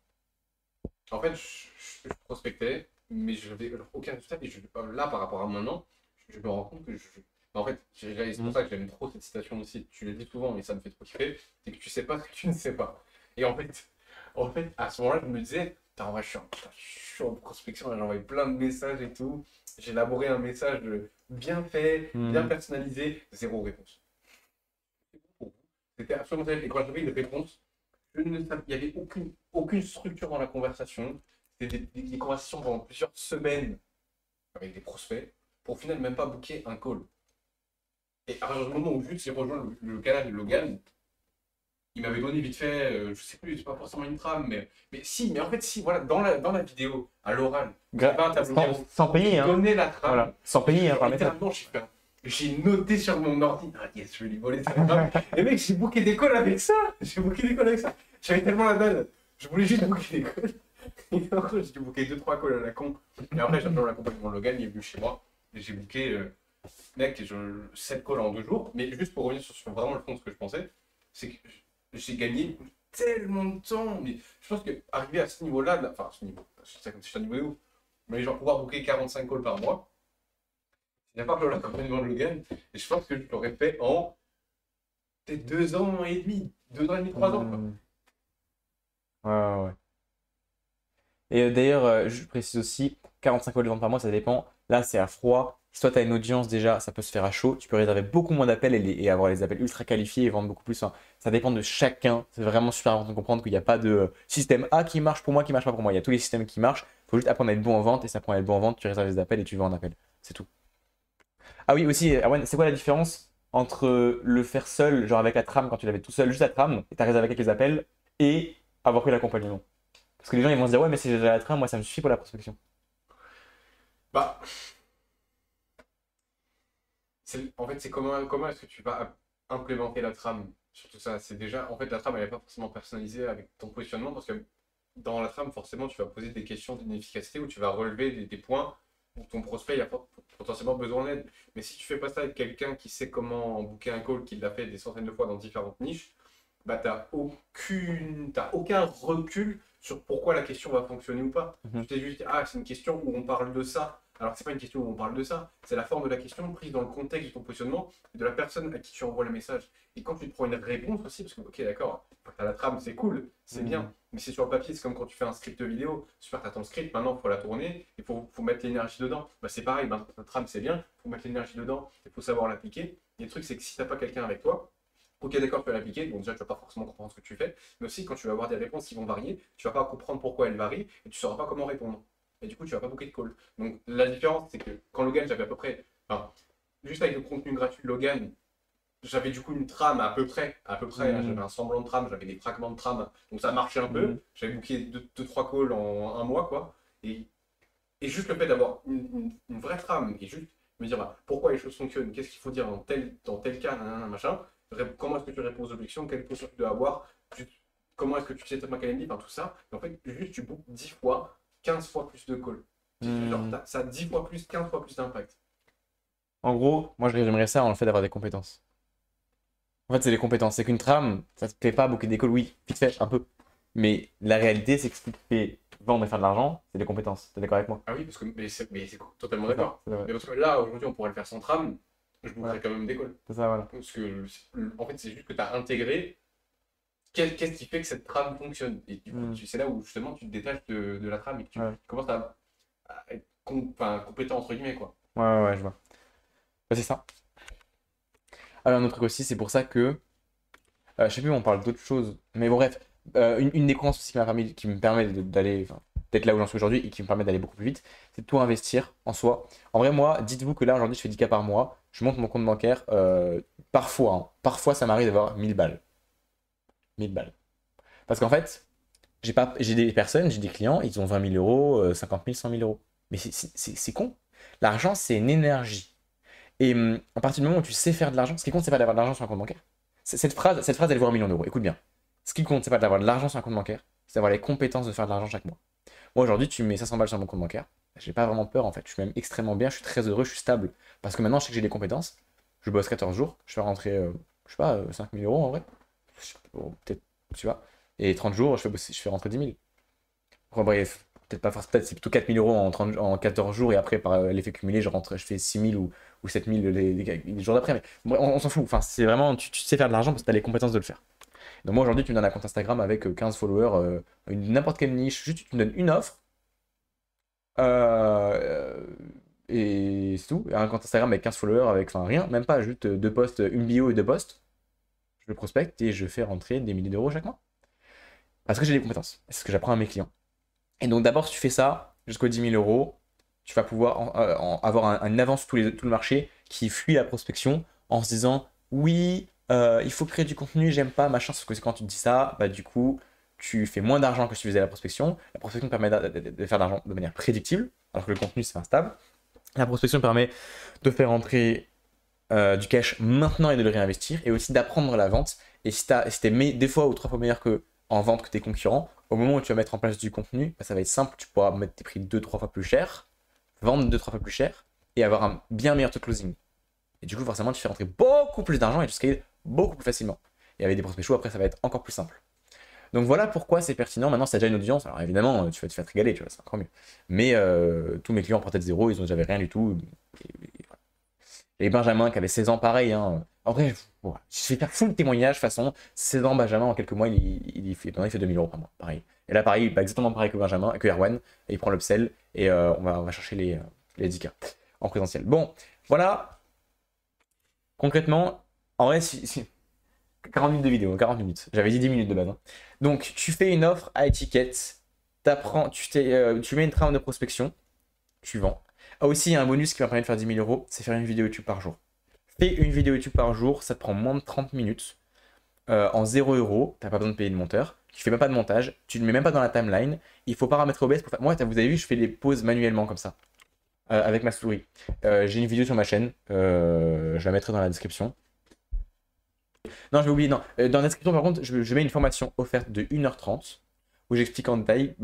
En fait, je prospectais, mais je n'avais aucun résultat. Et là, par rapport à maintenant, je me rends compte que en fait, c'est pour ça que j'aime trop cette citation aussi. Tu le dis souvent, mais ça me fait trop kiffer. C'est que tu sais pas ce que tu ne sais pas. Et en fait, à ce moment-là, je me disais, putain, en vrai, je suis en prospection, là, j'ai envoyé plein de messages et tout. J'ai élaboré un message bien fait, bien
Mhm.
personnalisé, zéro réponse. C'était absolument terrible. Et quand j'avais une réponse, il n'y avait aucune structure dans la conversation. C'était des conversations pendant plusieurs semaines avec des prospects pour au final même pas booker un call. Et à partir du moment où juste j'ai rejoint le canal de Logan, il m'avait donné vite fait, je sais plus, c'est pas forcément une trame, mais si, mais en fait, si, voilà, dans la vidéo, à l'oral, j'ai pas un tableau Miro,
Sans
où
payer,
il
hein.
donnait la trame,
Voilà. Sans payer, hein,
genre
par message.
littéralement, j'ai noté sur mon ordi, ah yes, je vais lui voler sa trame. Et mec, j'ai booké des calls avec ça, j'ai booké des calls avec ça. J'avais tellement la dalle, je voulais juste booker des calls. Et après, j'ai dû booker 2-3 calls à la con. Et après, j'ai appelé l'accompagnement Logan, il est venu chez moi, et j'ai booké, mec, 7 calls en 2 jours. Mais juste pour revenir sur vraiment le fond de ce que je pensais, c'est que j'ai gagné tellement de temps. Mais je pense qu'arriver à ce niveau-là, enfin, à ce niveau, je sais comme si je suis à un niveau de ouf, mais genre pouvoir booker 45 calls par mois, il n'y a pas que l'accompagnement de Logan, et je pense que je l'aurais fait en peut-être 2 ans et demi, 2 ans et demi, 3 ans, quoi.
Mhm. Ouais, ouais, ouais. Et d'ailleurs, je précise aussi, 45 euros de vente par mois, ça dépend. Là, c'est à froid. Si toi, tu as une audience déjà, ça peut se faire à chaud. Tu peux réserver beaucoup moins d'appels et avoir les appels ultra qualifiés et vendre beaucoup plus. Enfin, ça dépend de chacun. C'est vraiment super important de comprendre qu'il n'y a pas de système A qui marche pour moi, qui marche pas pour moi. Il y a tous les systèmes qui marchent. Il faut juste apprendre à être bon en vente et ça apprend à être bon en vente. Tu réserves les appels et tu vends en appel. C'est tout. Ah oui, aussi, Erwan, c'est quoi la différence entre le faire seul, genre avec la trame, quand tu l'avais tout seul, juste la trame, et tu as réservé avec les appels, et avoir pris l'accompagnement? Parce que les gens, ils vont se dire, ouais, mais si j'ai déjà la trame, moi, ça me suffit pour la prospection.
Bah, en fait, c'est comment est-ce que tu vas implémenter la trame sur tout ça? C'est déjà, en fait, la trame, elle n'est pas forcément personnalisée avec ton positionnement parce que dans la trame, forcément, tu vas poser des questions d'inefficacité ou tu vas relever des points où ton prospect a potentiellement besoin d'aide. Mais si tu fais pas ça avec quelqu'un qui sait comment booker un call, qui l'a fait des centaines de fois dans différentes niches, bah, t'as aucun recul sur pourquoi la question va fonctionner ou pas.
Mhm.
Tu t'es juste dit, ah, c'est une question où on parle de ça. Alors que c'est pas une question où on parle de ça. C'est la forme de la question prise dans le contexte de ton positionnement et de la personne à qui tu envoies le message. Et quand tu te prends une réponse aussi, parce que, ok, d'accord, t'as la trame, c'est cool, c'est
Mhm.
bien. Mais c'est sur le papier, c'est comme quand tu fais un script vidéo. Super, t'as ton script, maintenant il faut la tourner, il faut mettre l'énergie dedans. Bah, c'est pareil, ben, la trame c'est bien, il faut mettre l'énergie dedans, il faut savoir l'appliquer. Et le truc, c'est que si t'as pas quelqu'un avec toi, ok, d'accord, tu vas l'appliquer, donc déjà tu vas pas forcément comprendre ce que tu fais, mais aussi quand tu vas avoir des réponses qui vont varier, tu vas pas comprendre pourquoi elles varient et tu sauras pas comment répondre. Et du coup, tu vas pas booker de call. Donc la différence, c'est que quand Logan, j'avais à peu près, enfin, juste avec le contenu gratuit de Logan, j'avais du coup une trame à peu près, hein, j'avais
Mhm.
un semblant de trame, j'avais des fragments de trame, donc ça marchait un peu.
Mhm.
J'avais booké 2-3 calls en un mois, quoi. Et, et juste le fait d'avoir une vraie trame et juste me dire bah, pourquoi les choses fonctionnent, qu'est-ce qu'il faut dire dans tel cas, nanana, machin, comment est-ce que tu réponds aux objections, quelle posture tu dois avoir, comment est-ce que tu sais ta académie, enfin tout ça. Et en fait, juste tu bookes 10 fois, 15 fois plus de calls. Genre,
Mhm.
ça a 10 fois plus, 15 fois plus d'impact.
En gros, moi, je résumerais ça en le fait d'avoir des compétences. En fait, c'est les compétences. C'est qu'une trame, ça te fait pas beaucoup d'école, oui, vite fait, un peu. Mais la réalité, c'est que ce qui te fait vendre et faire de l'argent, c'est les compétences. T'es d'accord avec moi?
Ah oui, parce que, mais c'est totalement
C'est ça.
d'accord.
C'est vrai.
Mais parce que là, aujourd'hui, on pourrait le faire sans trame, je bookerais
Voilà.
quand même des calls.
C'est ça, voilà.
Parce que, en fait, c'est juste que tu as intégré qu'est-ce qui fait que cette trame fonctionne. Et du coup,
Mhm.
c'est là où justement tu te détaches de la trame et que tu
Ouais.
commences à être enfin, compétent entre guillemets, quoi.
Ouais, ouais, ouais, je vois. Bah, c'est ça. Alors, un autre truc aussi, c'est pour ça que je sais plus, on parle d'autres choses. Mais bon, bref, une des croyances aussi qui me permet d'aller, enfin, d'être là où j'en suis aujourd'hui et qui me permet d'aller beaucoup plus vite, c'est de tout investir en soi. En vrai, moi, dites-vous que là, aujourd'hui, je fais 10K par mois. Je monte mon compte bancaire. Parfois, hein, parfois, ça m'arrive d'avoir 1000 balles. 1000 balles. Parce qu'en fait, j'ai des personnes, j'ai des clients, ils ont 20 000 euros, 50 000, 100 000 euros. Mais c'est con. L'argent, c'est une énergie. Et à partir du moment où tu sais faire de l'argent, ce qui compte, c'est pas d'avoir de l'argent sur un compte bancaire. Cette phrase, elle vaut 1 million d'euros. Écoute bien. Ce qui compte, c'est pas d'avoir de l'argent sur un compte bancaire, c'est d'avoir les compétences de faire de l'argent chaque mois. Moi, aujourd'hui, tu mets 500 balles sur mon compte bancaire. J'ai pas vraiment peur en fait. Je suis même extrêmement bien, je suis très heureux, je suis stable. Parce que maintenant, je sais que j'ai des compétences. Je bosse 14 jours, je fais rentrer, je sais pas, 5 000 euros en vrai. Peut-être, tu vois. Et 30 jours, je fais rentrer 10 000. Enfin, bref. peut-être pas forcément, peut-être c'est plutôt 4 000 euros en 14 jours et après par l'effet cumulé, je fais 6 000 ou 7 000 les jours d'après. Mais bref, on s'en fout. Enfin, c'est vraiment, tu sais faire de l'argent parce que tu as les compétences de le faire. Donc moi aujourd'hui, tu me donnes un compte Instagram avec 15 followers, n'importe quelle niche, juste tu me donnes une offre. euh, et c'est tout. Un compte Instagram avec 15 followers, avec enfin rien, même pas, juste deux posts, une bio et deux posts. Je le prospecte et je fais rentrer des milliers d'euros chaque mois. Parce que j'ai des compétences. C'est ce que j'apprends à mes clients. Et donc d'abord, si tu fais ça jusqu'aux 10 000 euros, tu vas pouvoir avoir une avance sur tout le marché qui fuit la prospection en se disant oui, il faut créer du contenu, j'aime pas, machin. Sauf que quand tu te dis ça, bah, du coup, tu fais moins d'argent que si tu faisais la prospection. La prospection te permet de faire de l'argent de manière prédictible, alors que le contenu c'est instable. La prospection permet de faire entrer du cash maintenant et de le réinvestir, et aussi d'apprendre la vente. Et si t'es des fois ou 3 fois meilleur que en vente que tes concurrents, au moment où tu vas mettre en place du contenu, bah, ça va être simple, tu pourras mettre tes prix 2-3 fois plus cher, vendre 2-3 fois plus cher, et avoir un bien meilleur taux de closing. Et du coup, forcément, tu fais rentrer beaucoup plus d'argent et tu scales beaucoup plus facilement. Et avec des prospects chauds, après, ça va être encore plus simple. Donc voilà pourquoi c'est pertinent. Maintenant, si tu as déjà une audience, alors évidemment, tu vas te faire te régaler, tu vois, c'est encore mieux. Mais tous mes clients partaient de zéro, ils ont déjà rien du tout. Et Benjamin qui avait 16 ans, pareil. Hein. En vrai, voilà. Je vais faire full témoignage, de toute façon. 16 ans, Benjamin, en quelques mois, il fait 2000 euros par mois. Pareil. Et là, pareil, bah, exactement pareil que Benjamin, que Erwan. Et il prend l'upsell et on va chercher les 10K en présentiel. Bon, voilà. Concrètement, en vrai, 40 minutes de vidéo, 40 minutes. J'avais dit 10 minutes de base. Hein. Donc, tu fais une offre à étiquette. Tu mets une trame de prospection. Tu vends. Ah, aussi, il y a un bonus qui va permettre de faire 10 000 euros, c'est faire une vidéo YouTube par jour. Fais une vidéo YouTube par jour, ça te prend moins de 30 minutes. En 0 euros, t'as pas besoin de payer de monteur. Tu fais même pas de montage, tu ne mets même pas dans la timeline. Il faut paramétrer OBS pour faire. Moi, vous avez vu, je fais les pauses manuellement comme ça, avec ma souris. J'ai une vidéo sur ma chaîne, je la mettrai dans la description. Non, je vais oublier, non. Dans la description, par contre, je mets une formation offerte de 1h30 où j'explique en détail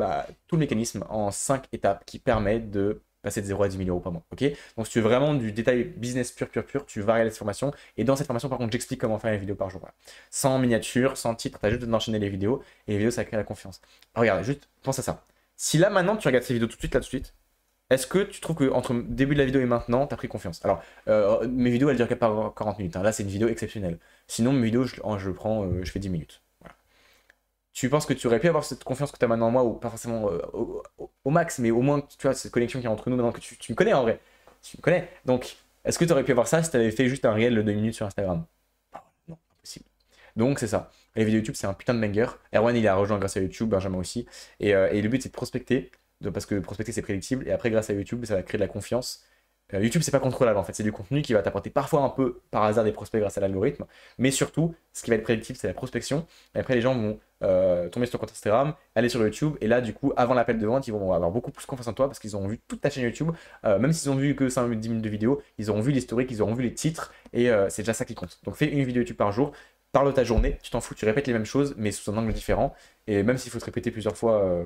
tout le mécanisme en 5 étapes qui permet de passer de 0 à 10 000 euros par mois. Ok. Donc, si tu veux vraiment du détail business pur, tu vas regarder cette formation. Et dans cette formation, par contre, j'explique comment faire une vidéo par jour. Voilà. Sans miniature, sans titre, tu as juste d'enchaîner les vidéos. Et les vidéos, ça crée la confiance. Alors, regarde, juste pense à ça. Si là, maintenant, tu regardes ces vidéos tout de suite, là, tout de suite, est-ce que tu trouves qu'entre le début de la vidéo et maintenant, tu as pris confiance? Alors, mes vidéos, elles durent pas 40 minutes. Hein. Là, c'est une vidéo exceptionnelle. Sinon, mes vidéos, je fais 10 minutes. Voilà. Tu penses que tu aurais pu avoir cette confiance que tu as maintenant en moi, ou pas forcément au max, mais au moins, tu vois, cette connexion qui est entre nous maintenant, que tu me connais en vrai. Tu me connais. Donc, est-ce que tu aurais pu avoir ça si tu avais fait juste un réel de 2 minutes sur Instagram? Non, impossible. Donc, c'est ça. Les vidéos YouTube, c'est un putain de banger. Erwan, il a rejoint grâce à YouTube, Benjamin aussi. Et le but, c'est de prospecter. Parce que prospecter, c'est prédictible. Et après, grâce à YouTube, ça va créer de la confiance. YouTube, c'est pas contrôlable en fait. C'est du contenu qui va t'apporter parfois un peu par hasard des prospects grâce à l'algorithme. Mais surtout, ce qui va être prédictible, c'est la prospection. Et après, les gens vont tomber sur ton compte Instagram, aller sur YouTube. Et là, du coup, avant l'appel de vente, ils vont avoir beaucoup plus confiance en toi parce qu'ils auront vu toute ta chaîne YouTube. Même s'ils ont vu que 5 10 minutes de vidéo, ils auront vu l'historique, ils auront vu les titres. Et c'est déjà ça qui compte. Donc, fais une vidéo YouTube par jour. Parle de ta journée. Tu t'en fous, tu répètes les mêmes choses, mais sous un angle différent. Et même s'il faut te répéter plusieurs fois.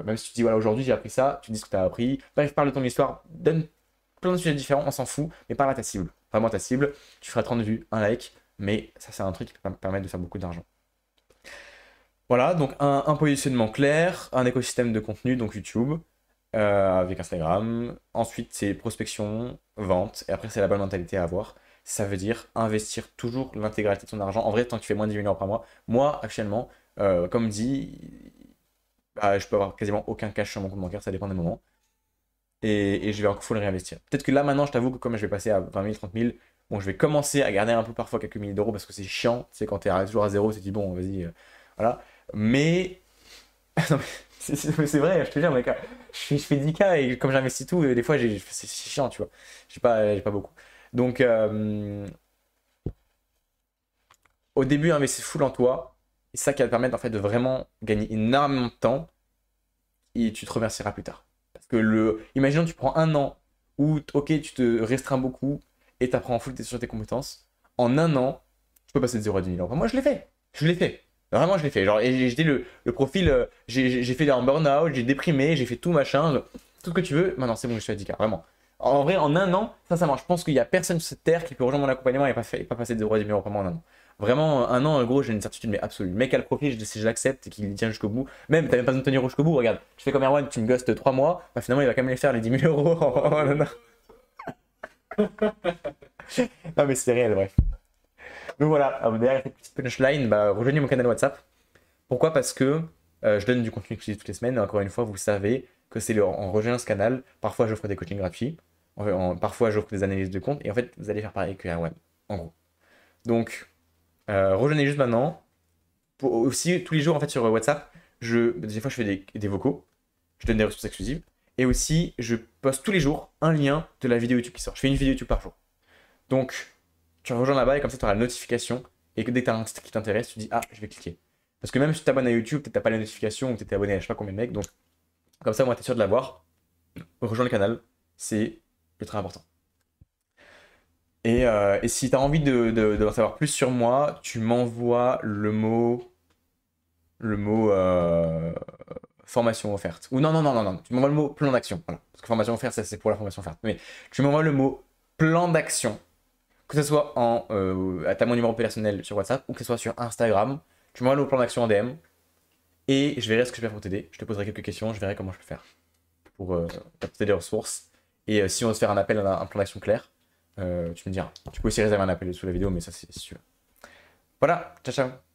Même si tu dis voilà aujourd'hui j'ai appris ça, tu dis ce que tu as appris, bref parle de ton histoire, donne plein de sujets différents, on s'en fout, mais parle à ta cible, vraiment ta cible, tu feras 30 vues, un like, mais ça c'est un truc qui peut permettre de faire beaucoup d'argent. Voilà, donc un positionnement clair, un écosystème de contenu, donc YouTube, avec Instagram, ensuite c'est prospection, vente, et après c'est la bonne mentalité à avoir. Ça veut dire investir toujours l'intégralité de ton argent. En vrai, tant que tu fais moins de 10 000 euros par mois, moi actuellement, comme dit, bah, je peux avoir quasiment aucun cash sur mon compte bancaire, ça dépend des moments. Et je vais encore faut le réinvestir. Peut-être que là maintenant, je t'avoue que comme je vais passer à 20 000, 30 000, bon, je vais commencer à garder un peu parfois quelques milliers d'euros parce que c'est chiant. Tu sais, quand t'es toujours à zéro, tu te dis bon, vas-y, voilà. Mais non, mais c'est vrai, je te jure, mec, je fais 10K et comme j'investis tout, des fois, c'est chiant, tu vois. J'ai pas beaucoup. Donc, au début, investis full en toi. Et c'est ça qui va te permettre en fait, de vraiment gagner énormément de temps et tu te remercieras plus tard. Parce que imaginons que tu prends un an où, ok, tu te restreins beaucoup et tu apprends full sur tes compétences. En un an, tu peux passer de 0 à 10 000 euros. Moi, je l'ai fait. Je l'ai fait. Vraiment, je l'ai fait. Genre, et j'étais le profil, j'ai fait un burn-out, j'ai déprimé, j'ai fait tout machin, tout ce que tu veux. Maintenant, c'est bon, je suis à 10K, vraiment. En vrai, en un an, ça marche. Je pense qu'il n'y a personne sur cette terre qui peut rejoindre mon accompagnement et pas passer de 0 à 10 000 euros par mois en un an. Vraiment, un an, en gros, j'ai une certitude, mais absolue. Le mec a le profil, si je l'accepte et qu'il tient jusqu'au bout, même, t'as même pas besoin de tenir jusqu'au bout. Regarde, tu fais comme Erwan, tu me ghostes 3 mois, bah finalement, il va quand même les faire, les 10 000 euros. Non, mais c'est réel, bref. Donc voilà, derrière cette petite punchline, bah, rejoignez mon canal WhatsApp. Pourquoi? Parce que je donne du contenu exclusif toutes les semaines. Et encore une fois, vous savez que c'est en rejoignant ce canal. Parfois, j'offre des coachings gratuits. Parfois, j'offre des analyses de compte. Et en fait, vous allez faire pareil que Erwan, en gros. Donc, rejoignez juste maintenant. Aussi, tous les jours, en fait, sur WhatsApp, des fois, je fais des vocaux. Je donne des ressources exclusives. Et aussi, je poste tous les jours un lien de la vidéo YouTube qui sort. Je fais une vidéo YouTube par jour. Donc, tu rejoins là-bas et comme ça, tu auras la notification. Et que dès que tu as un titre qui t'intéresse, tu dis, ah, je vais cliquer. Parce que même si tu t'abonnes à YouTube, peut-être t'as pas les notifications ou tu t'es abonné à je sais pas combien de mecs. Donc, comme ça, moi, tu es sûr de l'avoir. Rejoins le canal. C'est ultra important. Et si tu as envie d'en savoir plus sur moi, tu m'envoies le mot formation offerte. Ou non, non, non, non, non. Tu m'envoies le mot plan d'action. Voilà. Parce que formation offerte, ça c'est pour la formation offerte. Mais tu m'envoies le mot plan d'action. Que ce soit à mon numéro personnel sur WhatsApp ou que ce soit sur Instagram. Tu m'envoies le mot plan d'action en DM. Et je verrai ce que je peux faire pour t'aider. Je te poserai quelques questions. Je verrai comment je peux faire pour t'apporter des ressources. Et si on veut se faire un appel, un plan d'action clair, tu me diras. Tu peux aussi réserver un appel sous la vidéo, mais ça c'est sûr. Voilà. Ciao, ciao.